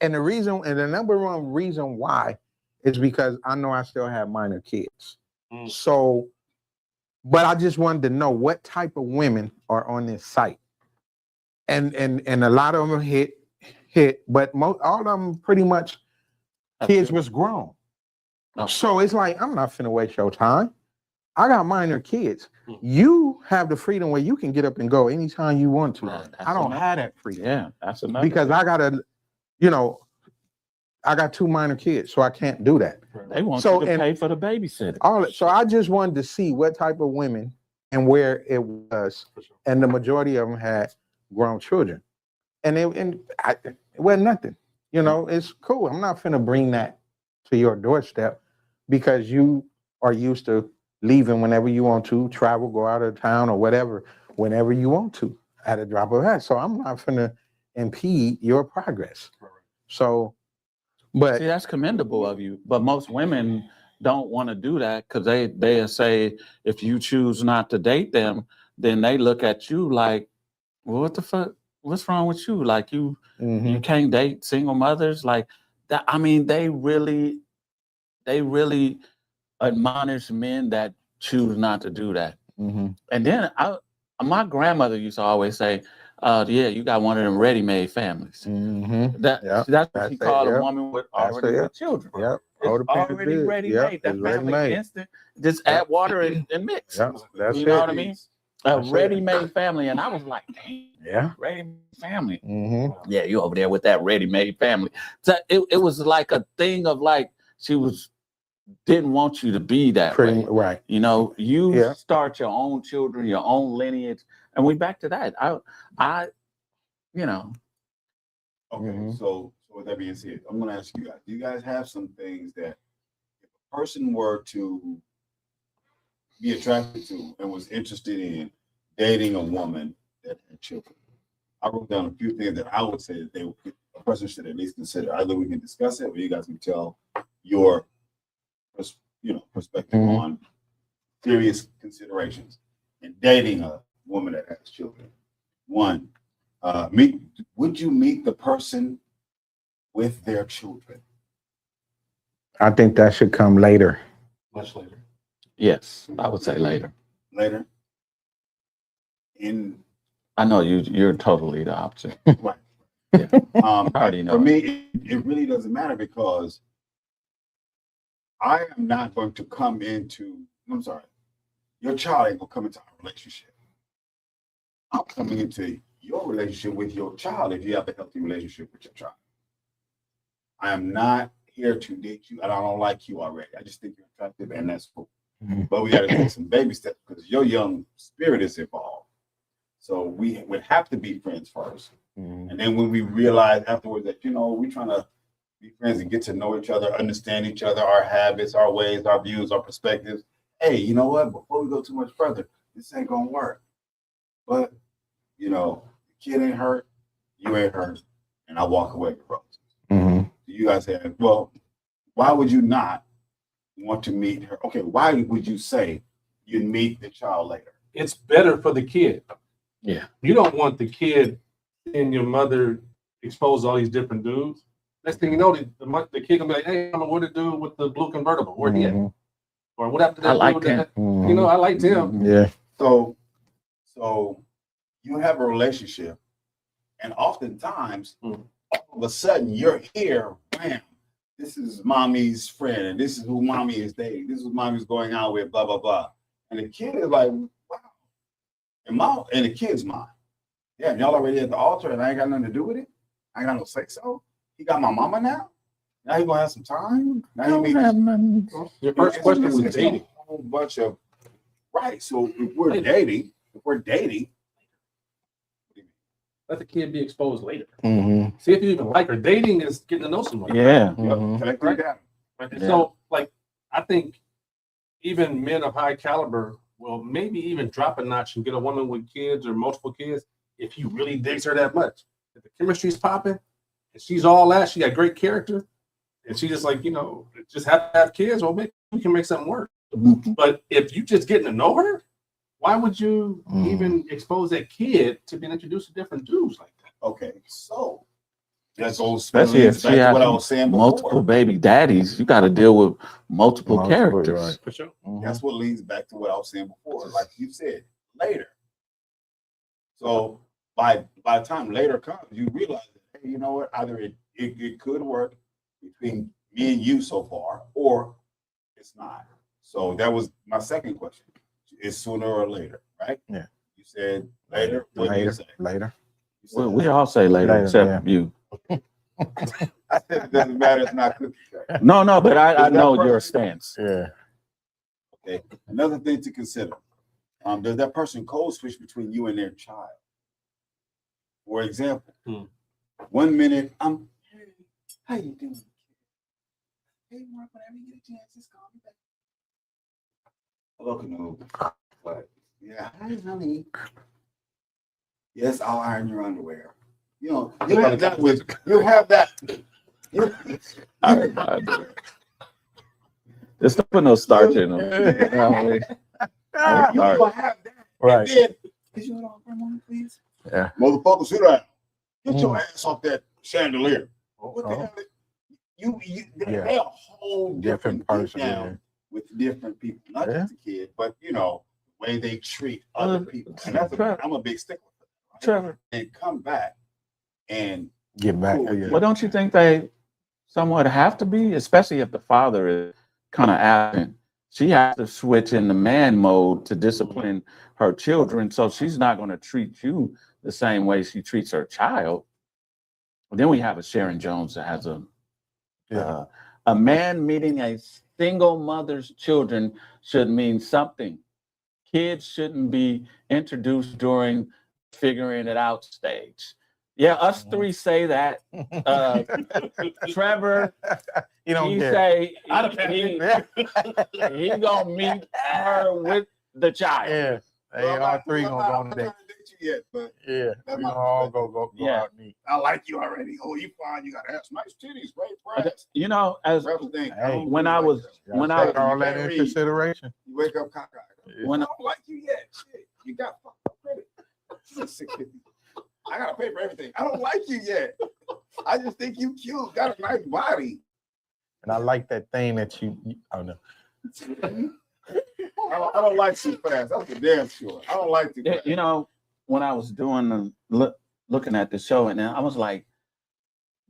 And the number one reason why is because I know I still have minor kids. Mm. So, but I just wanted to know what type of women are on this site, and a lot of them hit, but all of them pretty much kids was grown. Oh. So it's like I'm not finna waste your time. I got minor kids. Mhm. You have the freedom where you can get up and go anytime you want to. Right, that's I don't another- have that freedom Yeah, that's another. because I gotta, you know, I got 2 minor kids, so I can't do that. They want So, you to and- pay for the babysitter. So I just wanted to see what type of women and where it was, For sure. and the majority of them had grown children, and it wasn't nothing. You know, it's cool. I'm not finna bring that to your doorstep because you are used to leaving whenever you want to, travel, go out of town or whatever, whenever you want to, at a drop of a hat. So I'm not finna impede your progress. Right. So, but See, that's commendable of you, but most women don't want to do that because they say if you choose not to date them, then they look at you like, well, what the fuck? What's wrong with you? Like you mhm, can't date single mothers like that. I mean, they really admonish men that choose not to do that. mhm. And then my grandmother used to always say, yeah, you got one of them ready-made families. Mm-hmm. That's what that's she it, called yeah. a woman with That's already it, with children. Yep. It's Codependency already is- ready yep, made. That it's family ready-made. instant. Just Yep. add water and mix. Yep, that's You know it. what I mean? A That's it. ready-made family. And I was like, dang, Yeah. ready-made family. Mm-hmm. Yeah, you over there with that ready-made family. So it was like a thing of like she didn't want you to be that Pretty way. right. You know, you Yeah. start your own children, your own lineage, and we back to that. I, you know, Okay, Mhm. so with that being said, I'm gonna ask you guys, do you guys have some things that if a person were to be attracted to and was interested in dating a woman that had children? I wrote down a few things that I would say that a person should at least consider. Either we can discuss it or you guys can tell your perspective Mhm. on serious considerations in dating a woman that has children. One, would you meet the person with their children I think that should come later. Much later. yes, I would say later. later? In I know you're totally the opposite. right. Yeah. I already know For it. me, it really doesn't matter because I am not going to come into. I'm sorry, your child ain't gonna come into our relationship. I'm coming into your relationship with your child if you have a healthy relationship with your child. I am not here to date you, and I don't like you already. I just think you're attractive, and that's cool. Mhm. But we got to take some baby steps because your young spirit is involved. So we would have to be friends first. Mhm. And then when we realize afterwards that, we're trying to be friends and get to know each other, understand each other, our habits, our ways, our views, our perspectives. Hey, you know what? Before we go too much further, this ain't going to work. But, the kid ain't hurt, you ain't hurt, and I walk away with roses. Mhm. You guys have, well, why would you not want to meet her? Okay, why would you say you'd meet the child later? It's better for the kid. Yeah. You don't want the kid and your mother exposed to all these different dudes. Next thing you know, the kid gonna be like, "Hey, I'm what to do with the blue convertible? Where he at? Mhm. Or what happened to I that like dude that- Mhm. You know, I liked him. Yeah. So you have a relationship, and oftentimes, all of a sudden, you're here, bam, this is mommy's friend, and this is who mommy is dating, this is who mommy's going out with, blah, blah, blah. And the kid is like, wow. And the kid's mine. Yeah, y'all already at the altar, and I ain't got nothing to do with it. I ain't got no say so. He got my mama now. Now he gonna have some time. Now he meet Your first question was it's a dating. whole bunch of right. So if we're dating, Let the kid be exposed later. Mhm. See if you even like her. Dating is getting to know someone. Yeah. Mhm. collecting data. Right? Yeah. So, like, I think even men of high caliber will maybe even drop a notch and get a woman with kids or multiple kids if he really digs her that much. If the chemistry's popping and she's all that, she got great character, and she just like, just have to have kids, well, maybe we can make something work. But if you just getting to know her, why would you even expose that kid to being introduced to different dudes like that? Okay, so that's all. Especially if she back to has what I was saying multiple before. baby daddies, you got to deal with multiple Multiple, characters. right. For sure. Mhm. That's what leads back to what I was saying before. Like you said, later. So by the time later comes, you realize that, hey, you know what? Either it could work between me and you so far, or it's not. So that was my second question. Is sooner or later, right? Yeah. You said later. What did you Later, say? later. You said We all say later, Later, except yeah. you. I said it doesn't matter. It's not cookie cutter. No, but I Is that know your person- stance. Yeah. Okay. Another thing to consider. Does that person code switch between you and their child? For example, 1 minute I'm, hey, how you doing? Hey, Mark, whenever you get a chance, just call me back. Hello, Canoe. But yeah, hi, honey. Yes, I'll iron your underwear. You know, you have that with you have that. There's not no starch in them. You will have that. Right. And then, could you hold on for a moment, please? Yeah. Motherfucker, sit down. Get your ass off that chandelier. What the Oh. hell? You Yeah. they're a whole different person. now Yeah. with different people, not Yeah. just the kid, but you know, the way they treat other people. And that's Trevor. I'm a big stickler for that. Right? Trevor, And come back and Get back. Cool. Yeah. well, don't you think they somewhat have to be, especially if the father is kind of absent? She has to switch into man mode to discipline her children, so she's not going to treat you the same way she treats her child. Then we have a Sharon Jones that has a man meeting a single mother's children should mean something. Kids shouldn't be introduced during figuring it out stage. Yeah, us three say that. Trevor, You don't he care. say Yeah. he gonna meet her with the child. Yeah. They all three gonna go on the date. date you yet, but Yeah. That's We my gonna all go Yeah. out and eat. I like you already. Oh, you fine. You got ass, nice titties, great breasts. You know, as Brothers think, Hey, I don't when really I like was- that. when Gotta I- take all that You in can't consideration. You wake up cockeyed. when I don't like you yet. Shit, you got fucked up credit. $650. I gotta pay for everything. I don't like you yet. I just think you cute. Got a nice body. And I like that thing that oh no. I don't like too fast. That's for damn sure. I don't like too Yeah, fast. you know, when I was doing looking at the show, and I was like,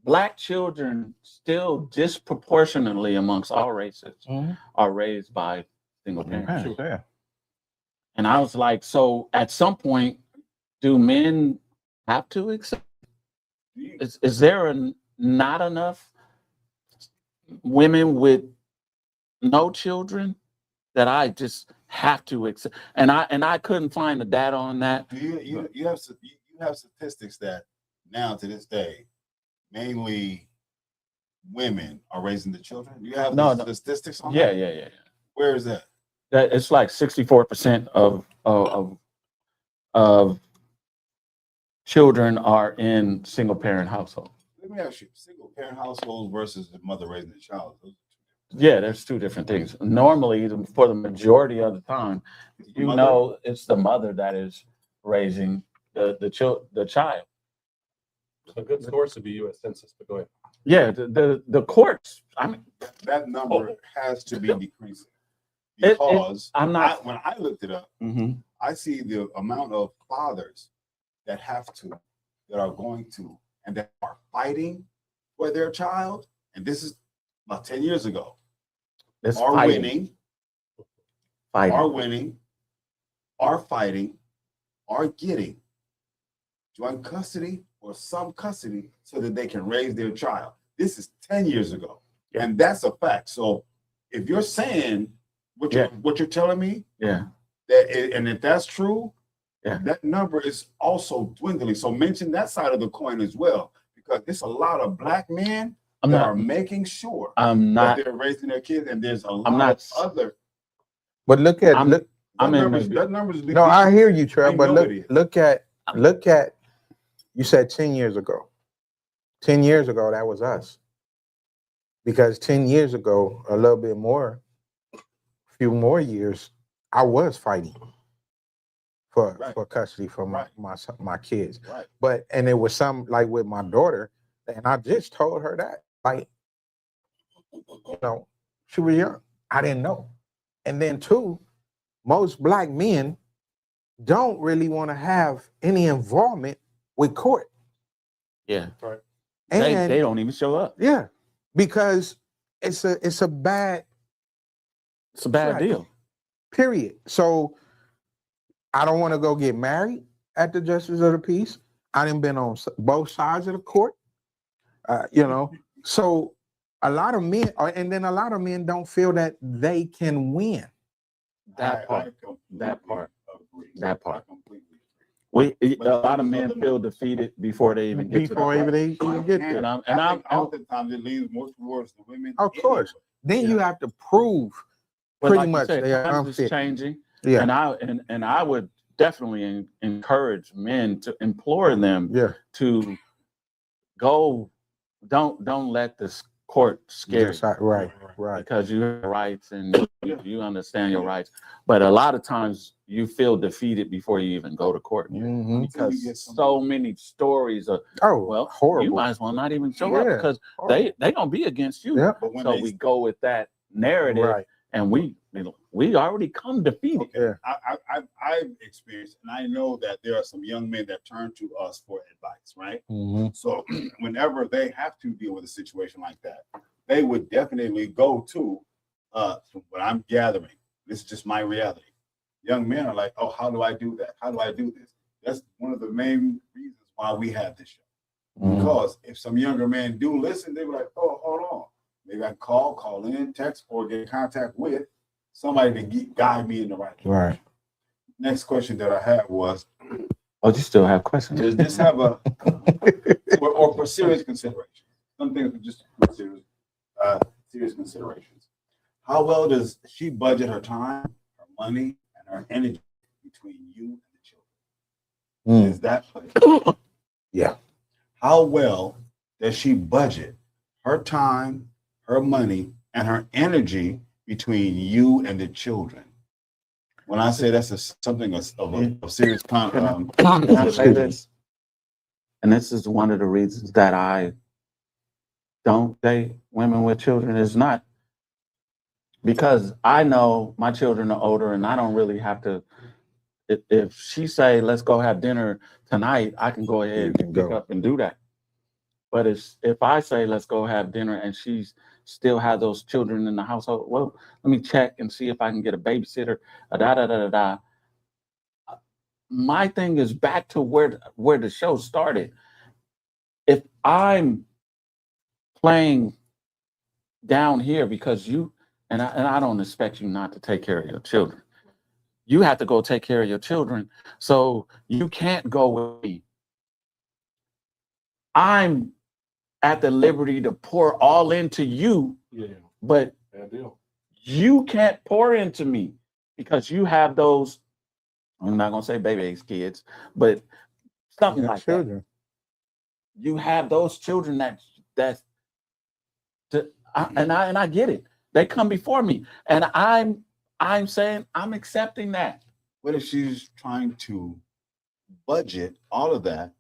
Black children still disproportionately amongst all races are raised by single parents. Yeah. And I was like, so at some point, do men have to accept? Is there not enough women with no children that I just have to accept? And I couldn't find the data on that. Do you have statistics that now to this day, mainly women are raising the children? Do you have No, the statistics on Yeah, that? yeah. Where is that? That it's like 64% of children are in single parent households. Let me ask you, single parent households versus the mother raising the child. Yeah, there's two different things. Normally, for the majority of the time, you Mother- know, it's the mother that is raising the child. A good source would be U.S. Census, but go ahead. Yeah, the courts. I mean, That number has to be decreasing It- it- because I'm not. when I looked it up, Mhm. I see the amount of fathers that are going to, and that are fighting for their child. And this is about 10 years ago. It's Are fighting. winning, Fighting. are winning, are fighting, are getting joint custody or some custody so that they can raise their child. This is 10 years ago. Yeah. And that's a fact. So if you're saying what you're telling me, Yeah. and if that's true, Yeah. that number is also dwindling. So mention that side of the coin as well, because it's a lot of Black men I'm that not. are making sure I'm that not. they're raising their kids, and there's a lot not- of other. But look at I'm- look. I'm in the- that numbers. No, I hear you, Trev. Ain't But nobody. look at. You said 10 years ago. 10 years ago, that was us. Because 10 years ago, a little bit more, a few more years, I was fighting for custody for my kids. Right. And it was some like with my daughter, and I just told her that, like, you know, she was young. I didn't know. And then two, most Black men don't really want to have any involvement with court. Yeah. Right. And They don't even show up. yeah, because it's a bad It's a bad Right. deal. Period. So I don't want to go get married at the justice of the peace. I done been on both sides of the court. You know, so a lot of men, and then a lot of men don't feel that they can win. That part. completely That part. agree. That part. I completely agree. A lot of men feel defeated before they even get Before to even that. they even get there. And I I'm think oftentimes it leans more towards the women. Of course. anyway. Then you have to prove but pretty like you much said, they are times is unfit. changing. Yeah. And I would definitely encourage men to implore them Yeah. to go. Don't let this court scare you, Right. Right. because you have rights and you understand your rights. But a lot of times you feel defeated before you even go to court, Mhm. because so many stories of, Oh, well, horrible. you might as well not even show up Yeah. because they gonna be against you. Yeah. But when So they we go with that narrative, Right. and we already come defeated. Okay, Yeah. I've experienced, and I know that there are some young men that turn to us for advice, right? Mhm. So whenever they have to deal with a situation like that, they would definitely go to, from what I'm gathering, this is just my reality. Young men are like, oh, how do I do that? How do I do this? That's one of the main reasons why we have this show. Mhm. Because if some younger men do listen, they be like, oh, hold on. Maybe I can call in, text, or get in contact with somebody to guide me in the right direction. Right. Next question that I had was, Oh, you still have questions? does this have a, or for serious consideration? Some things are just serious considerations. How well does she budget her time, her money, and her energy between you and the children? Mm. Is that played? Yeah. How well does she budget her time, her money, and her energy between you and the children? When I say that's something of serious I'll say this, and this is one of the reasons that I don't date women with children, is not because I know my children are older and I don't really have to. If she say, let's go have dinner tonight, I can go ahead and pick up and do that. But if I say, let's go have dinner, and she's still have those children in the household, well, let me check and see if I can get a babysitter, My thing is back to where the show started. If I'm playing down here because you, and I don't expect you not to take care of your children. You have to go take care of your children, so you can't go with me. I'm at the liberty to pour all into you, Yeah, but bad deal. you can't pour into me because you have those, I'm not gonna say baby age kids, but something Yeah, like children. that. You have those children and I get it. They come before me, and I'm saying I'm accepting that. What if she's trying to budget all of that,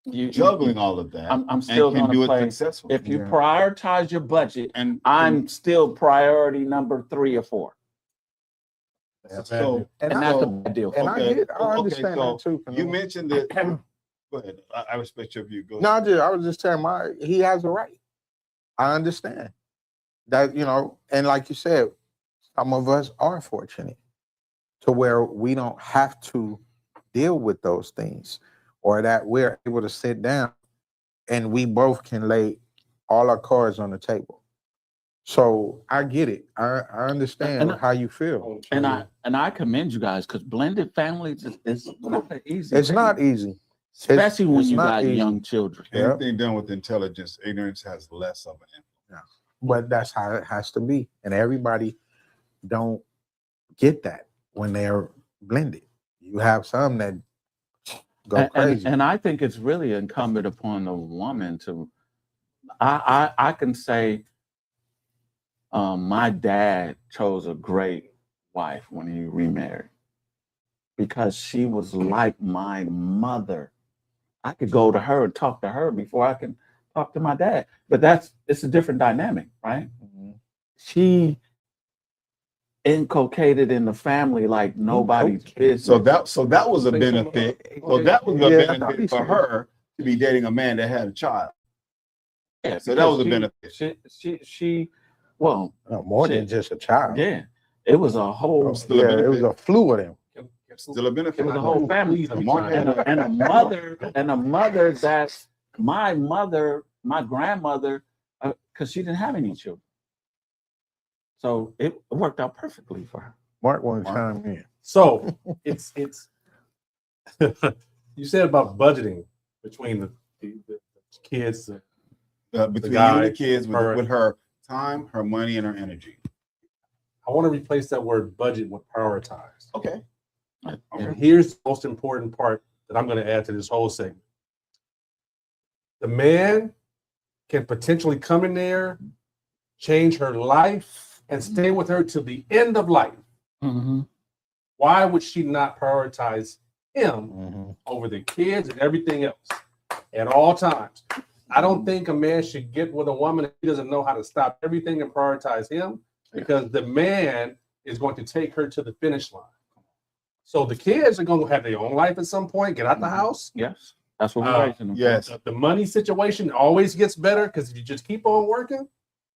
You juggling all of that, I'm still and can gonna do it play. successfully? If you Yeah. prioritize your budget, And I'm still priority number 3 or 4, so and And that's I, a bad deal. and okay, I understand so that too. you mentioned that. Go ahead. I respect your view. Go No, ahead. I was just telling he has a right. I understand that, and like you said, some of us are fortunate to where we don't have to deal with those things, or that we're able to sit down and we both can lay all our cards on the table. So I get it. I understand And- how you feel. And I commend you guys, because blended families is not an easy. It's thing, not easy. especially when it's you not got easy. young children. Yeah. Anything done with intelligence, ignorance has less of an influence. But that's how it has to be. And everybody don't get that when they're blended. You have some that go crazy. And I think it's really incumbent upon the woman to. I can say, my dad chose a great wife when he remarried, because she was like my mother. I could go to her and talk to her before I can talk to my dad. But it's a different dynamic, right? Mhm. She inculcated in the family like nobody's business. So that was a benefit. So that was a Yeah, I thought he benefit for said- her to be dating a man that had a child. Yeah, So that was a because benefit. She well, No, more than Shit. just a child. yeah, It was a whole. Still a Yeah, it was benefit. a flew of them. Still a benefit. It was a whole family, Mark had and a mother that's my mother, my grandmother, because she didn't have any children, so it worked out perfectly for her. Mark wanted to chime in. So it's you said about budgeting between the kids. between you guy, and the kids her- with her time, her money, and her energy. I want to replace that word budget with prioritize. Okay. And here's the most important part that I'm going to add to this whole segment. The man can potentially come in there, change her life, and stay with her till the end of life. Mm-hmm. Why would she not prioritize him Mhm. over the kids and everything else at all times? I don't think a man should get with a woman if he doesn't know how to stop everything and prioritize him, because the man is going to take her to the finish line. So the kids are going to have their own life at some point, get out the house. Yes, that's what Uh, we're raising them. Yes. The money situation always gets better because if you just keep on working,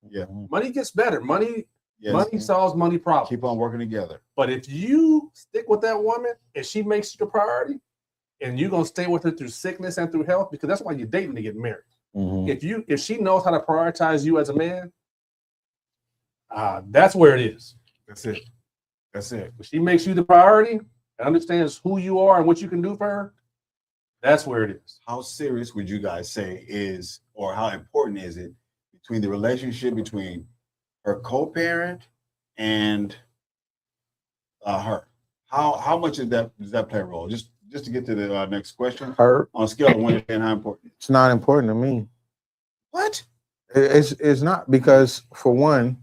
Yeah. money gets better. Money Yes. solves money problems. Keep on working together. But if you stick with that woman and she makes you the priority, and you're gonna stay with her through sickness and through health, because that's why you're dating to get married. Mhm. If she knows how to prioritize you as a man, that's where it is. That's it. That's it. If she makes you the priority and understands who you are and what you can do for her, that's where it is. How serious would you guys say is, or how important is it between the relationship between her co-parent and her? How much does that play a role? Just to get to the next question. Her, On a scale of 1 to 10, how important? it's not important to me. What? It's not, because for one,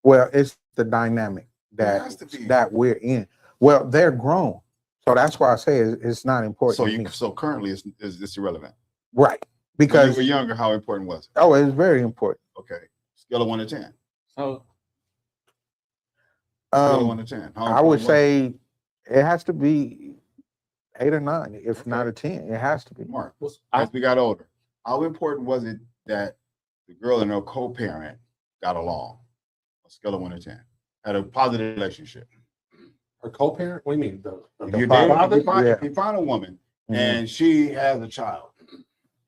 well, it's the dynamic It has to be. that we're in. Well, they're grown, so that's why I say it's not important. So to me. so currently it's irrelevant. Right, When because you were younger, how important was it? oh, it's very important. Okay. Scale of 1 to 10. So Scale of 1 to 10. How I would important was it? say it has to be 8 or 9, if not a 10. It has to be. Mark, I- as we got older, how important was it that the girl and her co-parent got along? A scale of 1 to 10. Had a positive relationship. Her co-parent? What do you mean? If The you father? if you find a woman Mhm. and she has a child,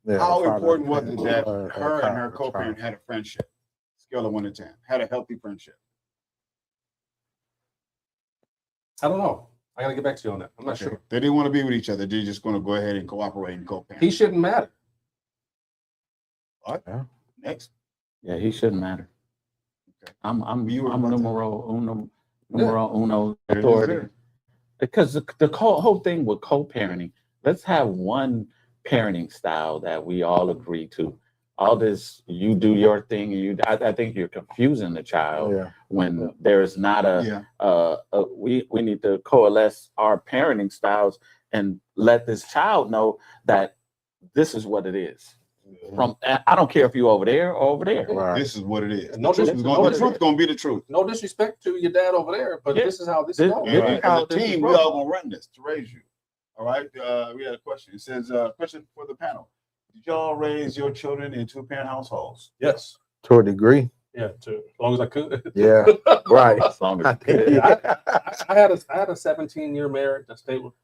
Yeah, how the father important was it that or her and her child. co-parent had a friendship? Scale of 1 to 10. Had a healthy friendship. I don't know. I gotta get back to you on that. I'm not Okay. sure. They didn't want to be with each other. They're just going to go ahead and cooperate and co-parent. He shouldn't matter. What? Yeah. Next. yeah, he shouldn't matter. Okay. I'm You were I'm about to- numero uno There it is authority. there. Because the whole thing with co-parenting, let's have one parenting style that we all agree to. All this, you do your thing, and I think you're confusing the child Yeah. when there is not Yeah. we need to coalesce our parenting styles and let this child know that this is what it is. From I don't care if you over there or over there. Right. This is what it is. No The truth is gonna- the truth gonna be the truth. No disrespect to your dad over there, but Yeah. this is how this This- is going. this- And how as a this is team, we broken. all gonna run this to raise you. All right. We had a question. It says, question for the panel. Did y'all raise your children in 2-parent households? Yes. To a degree. Yeah. As long as I could. Yeah. Right. As long as I you can. think- I had a 17-year marriage. I stayed with,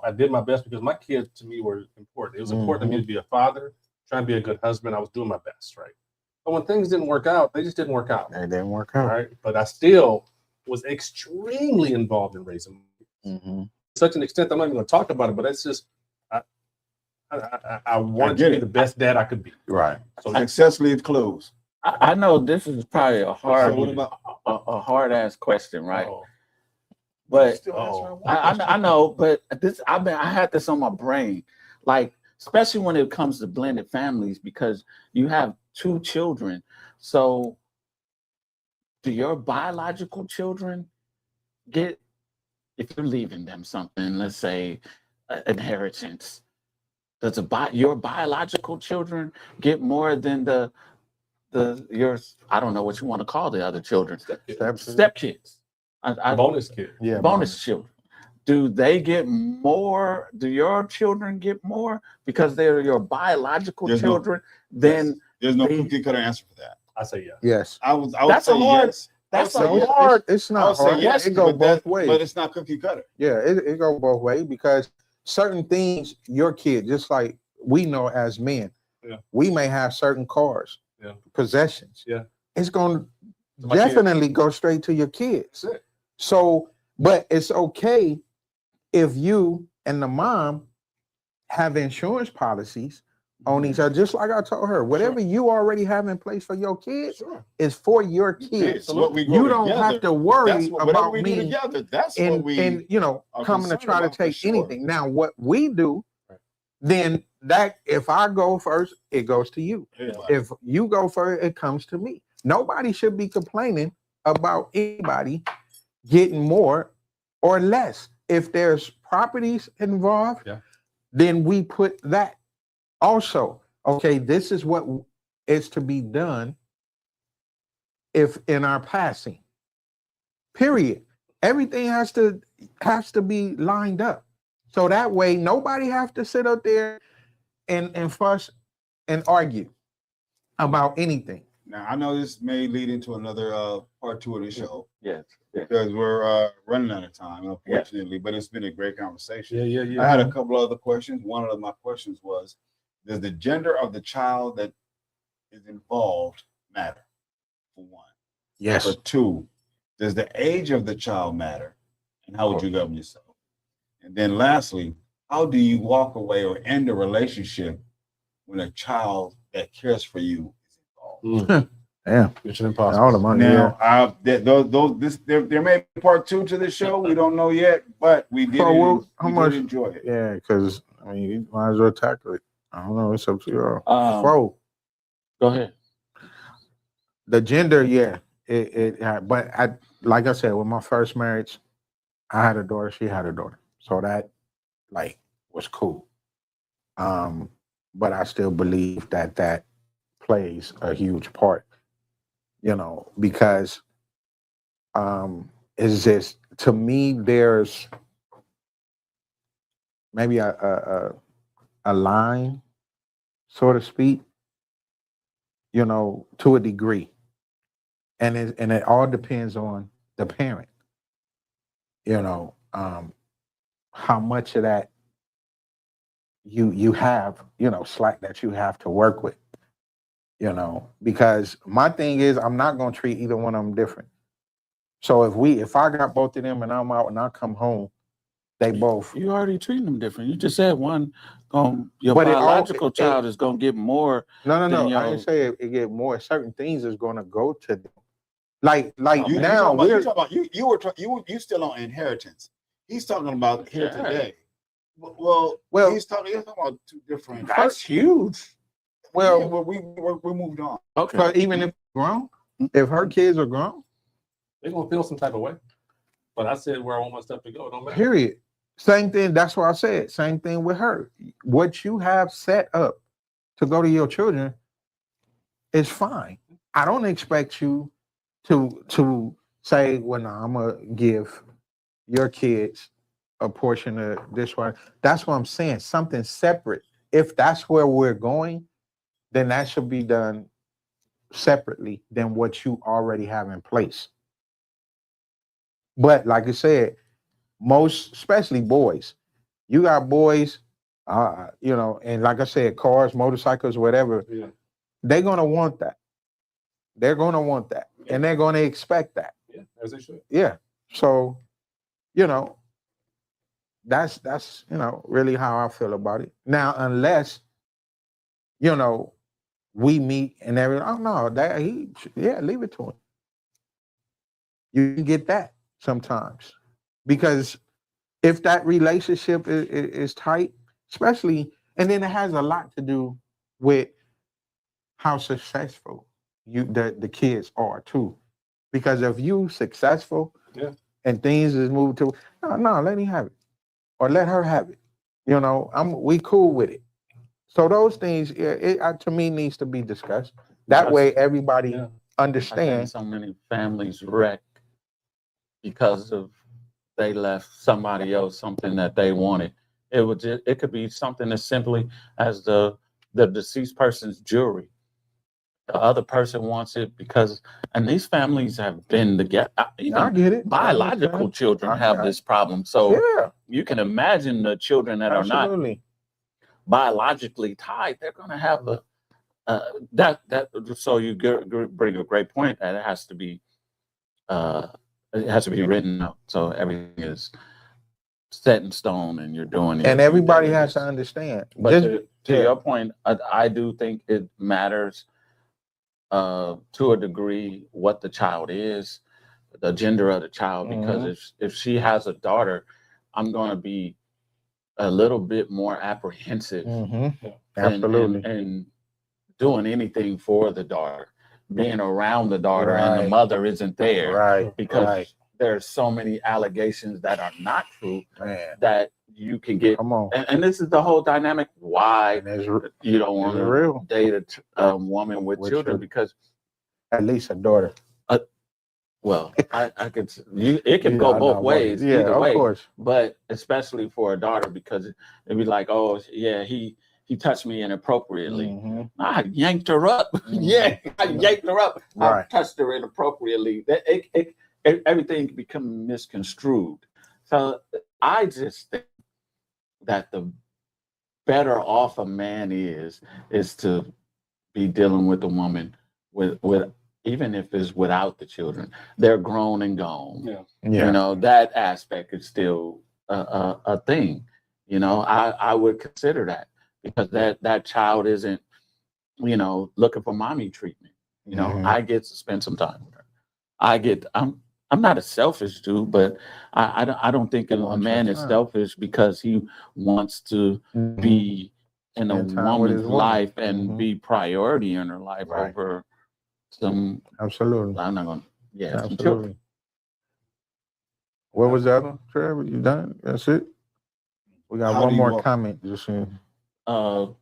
I did my best because my kids to me were important. It was important to me to be a father, trying to be a good husband. I was doing my best, right? But when things didn't work out, they just didn't work out. It didn't work All out. right. But I still was extremely involved in raising them. Mhm. To such an extent, I'm not even going to talk about it, but it's just, I wanted get to be it. the best dad I could be. Right. So Successfully closed. I know this is probably a hard So what about- a hard ass question, right? oh, But Still answering one I question. I know, but I had this on my brain, like especially when it comes to blended families, because you have 2 children. So, do your biological children get, if you're leaving them something, let's say inheritance? Does your biological children get more than your, I don't know what you want to call the other children, stepkids? bonus kid. Yeah. Bonus children. Do they get more? Do your children get more because they're your biological There's no- children? Then There's no They- cookie cutter answer for that. I say yes. Yes. I would That's say a hard- yes. That's I'll say a yes. hard. It's I'll not say hard. yes, It go but both ways. But it's not cookie cutter. Yeah, it go both ways because certain things your kid, just like we know as men, Yeah. we may have certain cars, Yeah. possessions. Yeah. It's going to my kid. definitely go straight to your kids. That's it. So, but it's okay if you and the mom have insurance policies on each other, just like I told her, whatever you already have in place for your kids Sure. is for your It's kids. what we You grow don't together. have to worry That's what, whatever about we do me together. That's what and, we and you know, are coming to concerned try to about for take sure. anything. Now, what we do, Right. then that if I go first, it goes to you. Everybody. If you go first, it comes to me. Nobody should be complaining about anybody getting more or less. If there's properties involved, Yeah. then we put that also. Okay, this is what is to be done if in our passing. Period. Everything has to be lined up. So that way nobody have to sit up there and fuss and argue about anything. Now I know this may lead into another part 2 of the show Yes. because we're running out of time, unfortunately. But it's been a great conversation. Yeah. I had a couple other questions. One of my questions was, does the gender of the child that is involved matter? For one. Yes. For two, does the age of the child matter? And how would you govern yourself? And then lastly, how do you walk away or end a relationship when a child that cares for you is involved? Yeah. Mission Impossible. All the money. Now, there may be part 2 to the show. We don't know yet, but we did, How we much- did enjoy it. Yeah, because I mean, you might as well tackle it. I don't know. It's up to you. Go ahead. The gender, yeah, but I, like I said, with my first marriage, I had a daughter. She had a daughter, so that like was cool. But I still believe that plays a huge part, you know, because it's just, to me, there's maybe a line, so to speak, you know, to a degree. And it all depends on the parent, you know, how much of that you have, you know, slack that you have to work with, you know, because my thing is I'm not going to treat either one of them different. So if I got both of them and I'm out and I come home, they both. You already treating them different. You just said one, your But it all- biological child is going to get more. No. then I your- didn't say it get more. Certain things is going to go to them. Like You now talking about you still on inheritance. He's talking about here Yeah. today. Well, he's talking about 2 different. That's huge. well, Yeah, we moved on. Okay. but even if grown, if her kids are grown, They're gonna feel some type of way. But I said where I want my stuff to go. It don't matter. period. Same thing. That's what I said. Same thing with her. What you have set up to go to your children is fine. I don't expect you to say, well, no, I'm gonna give your kids a portion of this one. That's what I'm saying. Something separate. If that's where we're going, then that should be done separately than what you already have in place. But like I said, most, especially boys, you got boys, you know, and like I said, cars, motorcycles, whatever, Yeah. they're gonna want that. They're gonna want that, and they're gonna expect that. Yeah, as they should. Yeah. So, you know, that's you know really how I feel about it. Now, unless you know we meet and everything, oh no, leave it to him. You can get that sometimes because if that relationship is tight, especially, and then it has a lot to do with how successful the kids are too. Because if you successful, Yeah. and things is moving to no, let me have it, or let her have it. You know, we cool with it. So those things, to me, needs to be discussed. That Yes. way, everybody Yeah. I think understands. so many families wreck because of they left somebody else something that they wanted. It could be something as simply as the deceased person's jewelry. the other person wants it because, and these families have been together. I Even get it. biological children have Okay. this problem. So Yeah, you can imagine the children that are not absolutely. biologically tied, they're going to have that. So you bring a great point that it has to be written out. So everything is set in stone, and you're doing it. And everybody has to understand. But Just- to yeah. your point, I do think it matters to a degree what the child is, the gender of the child, because if she has a daughter, I'm going to be a little bit more apprehensive Absolutely. and doing anything for the daughter, being around the daughter and the Right. mother isn't there, Right. because Right. there's so many allegations that are not true Man, that you can get. come on. And this is the whole dynamic why And it's you don't want it's to real. date a woman with With children, children. because, At least a daughter. well, I could, it can Yeah, go I both know, ways, Yeah, either of way, course. but especially for a daughter, because it'd be like, oh yeah, he touched me inappropriately. Mhm. I yanked her up. Yeah, I yanked her up. I Right. touched her inappropriately. Everything can become misconstrued. So I just think that the better off a man is to be dealing with a woman with even if it's without the children. They're grown and gone. Yeah. Yeah. You know, that aspect is still a thing. You know, I would consider that, because that child isn't, you know, looking for mommy treatment. You know, Mhm. I get to spend some time with her. I'm not a selfish dude, but I don't think a Wants man your is time. selfish because he wants to Mhm. be in a Spend time with his woman's woman. life and Mhm. be priority in her life Right. over some. Absolutely. I'm not gonna. Yeah, some children. Absolutely. What was the other, Trevor? You done? That's it? We got How one do you more walk- comment. Just Well,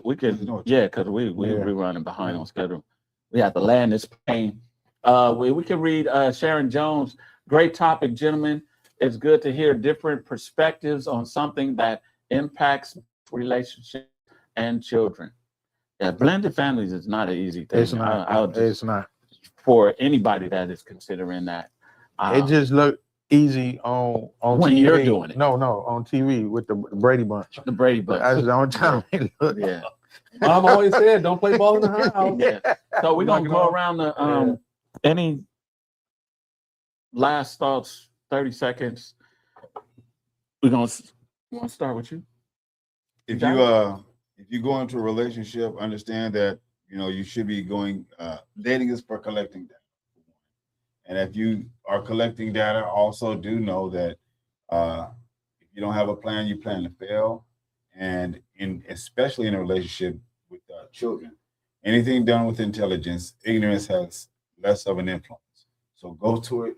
we can, No, yeah, because we Yeah. running behind on schedule. We have to land this plane. We can read Sharon Jones. Great topic, gentlemen. It's good to hear different perspectives on something that impacts relationships and children. Yeah, blended families is not an easy thing. it's not. I'll just, It's not. for anybody that is considering that. It just looked easy on When TV. you're doing it. No, on TV with the Brady Bunch. the Brady Bunch. That's the only time it looked. Yeah. Mom always said, "Don't play ball in the house." Yeah. So we're gonna Knock it go off. around the any last thoughts, 30 seconds. We're gonna start with you. If John? you go into a relationship, understand that you should be going dating is for collecting data. And if you are collecting data, also do know that if you don't have a plan, you plan to fail. And especially in a relationship with children, anything done with intelligence, ignorance has less of an influence. So go through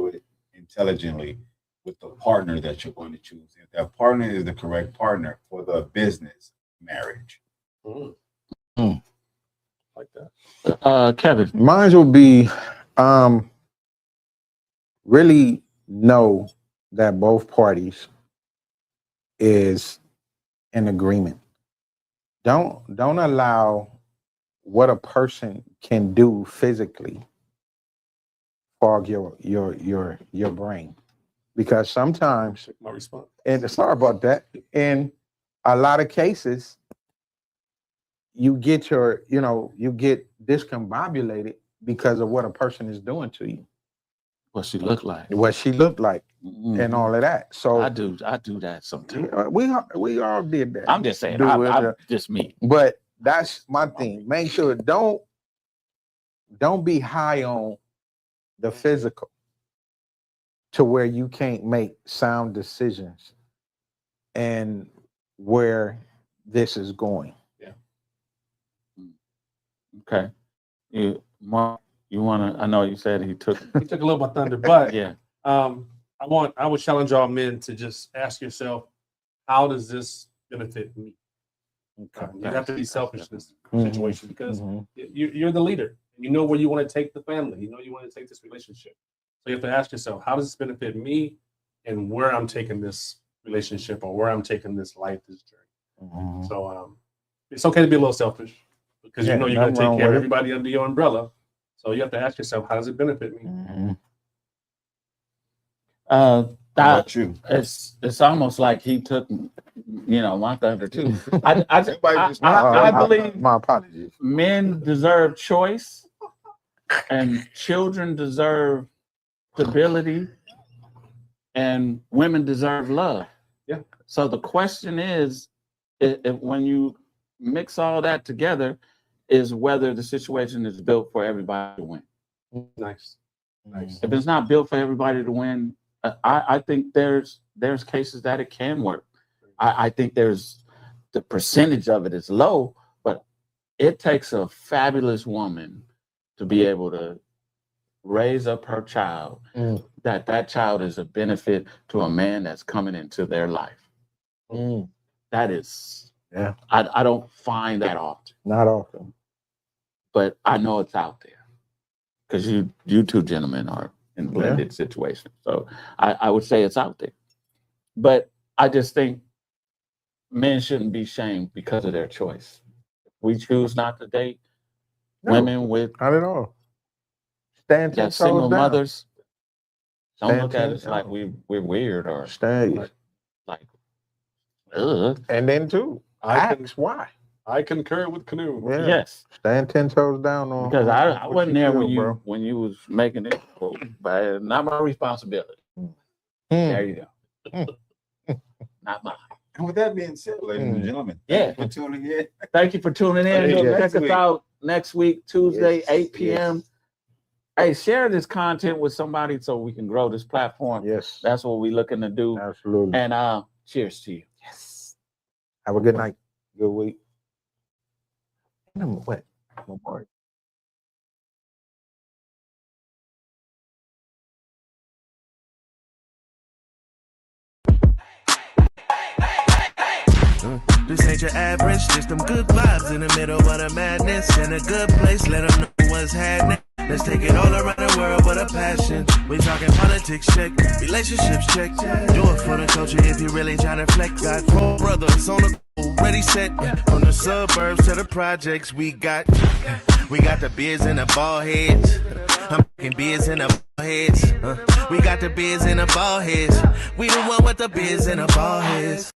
it intelligently with the partner that you're going to choose. If that partner is the correct partner for the business marriage. Like that. Kevin. Mine will be really know that both parties is in agreement. Don't allow what a person can do physically fog your brain, because sometimes, My response. and sorry about that, in a lot of cases you get discombobulated because of what a person is doing to you, What she looked like. what she looked like, Mhm. and all of that. So I do that sometimes. yeah, we all did that. I'm just saying, Do it, I'm just me. But that's my thing. Make sure don't be high on the physical to where you can't make sound decisions and where this is going. Okay. Mark, you wanna? I know you said he took. He took a little of my thunder, but Yeah. I would challenge all men to just ask yourself, how does this benefit me? You have to be selfish in this situation because Mhm. you're the leader. You know where you want to take the family. You know you want to take this relationship. So you have to ask yourself, how does this benefit me, and where I'm taking this relationship or where I'm taking this life, this journey. Mhm. So it's okay to be a little selfish. because Yeah, you know you're going nothing to take wrong care of with it. everybody under your umbrella. So you have to ask yourself, how does it benefit me? Mhm. How That, about you? it's almost like he took, my thunder too. I Everybody just- believe my apologies. men deserve choice and children deserve stability and women deserve love. Yeah. So the question is, when you mix all that together, is whether the situation is built for everybody to win. Nice. Nice. If it's not built for everybody to win, I think there's cases that it can work. I think there's the percentage of it is low, but it takes a fabulous woman to be able to raise up her child, Mm. that child is a benefit to a man that's coming into their life. Mm. That is, Yeah. I don't find that often, Not often. but I know it's out there because you two gentlemen are in blended situations. So I would say it's out there, but I just think men shouldn't be shamed because of their choice. If we choose not to date No. women with Not at all. Stand 10 that single toes down. mothers, don't Stand look at 10 us like toes. we're weird or Stand. like, ugh. And then too, ask why. I concur with Canoe. Yeah. Yes, Stand 10 toes down on. because on I what wasn't there feel, when you was making it, but not my responsibility. bro. There you go. Not mine. And with that being said, ladies and Mm. gentlemen, Yeah. thank you for tuning in. Thank you for tuning in. Hey, Check next us week. out next week, Tuesday, Yes, 8 p.m. Hey, share this content with somebody so we can grow this platform. Yes. That's what we're looking to do. Absolutely. And cheers to you. Yes. Have a good night. Good week. What? One more. This ain't your average, just them good vibes in the middle of the madness. In a good place, let them know what's happening. Let's take it all around the world with a passion. We talking politics, check, relationships, check. Do it for the culture if you really tryna flex. Got 4 brothers on the ready set. From the suburbs to the projects, we got the beers and the ball heads. I'm making beers and the ball heads. We got the beers and the ball heads. We the one with the beers and the ball heads.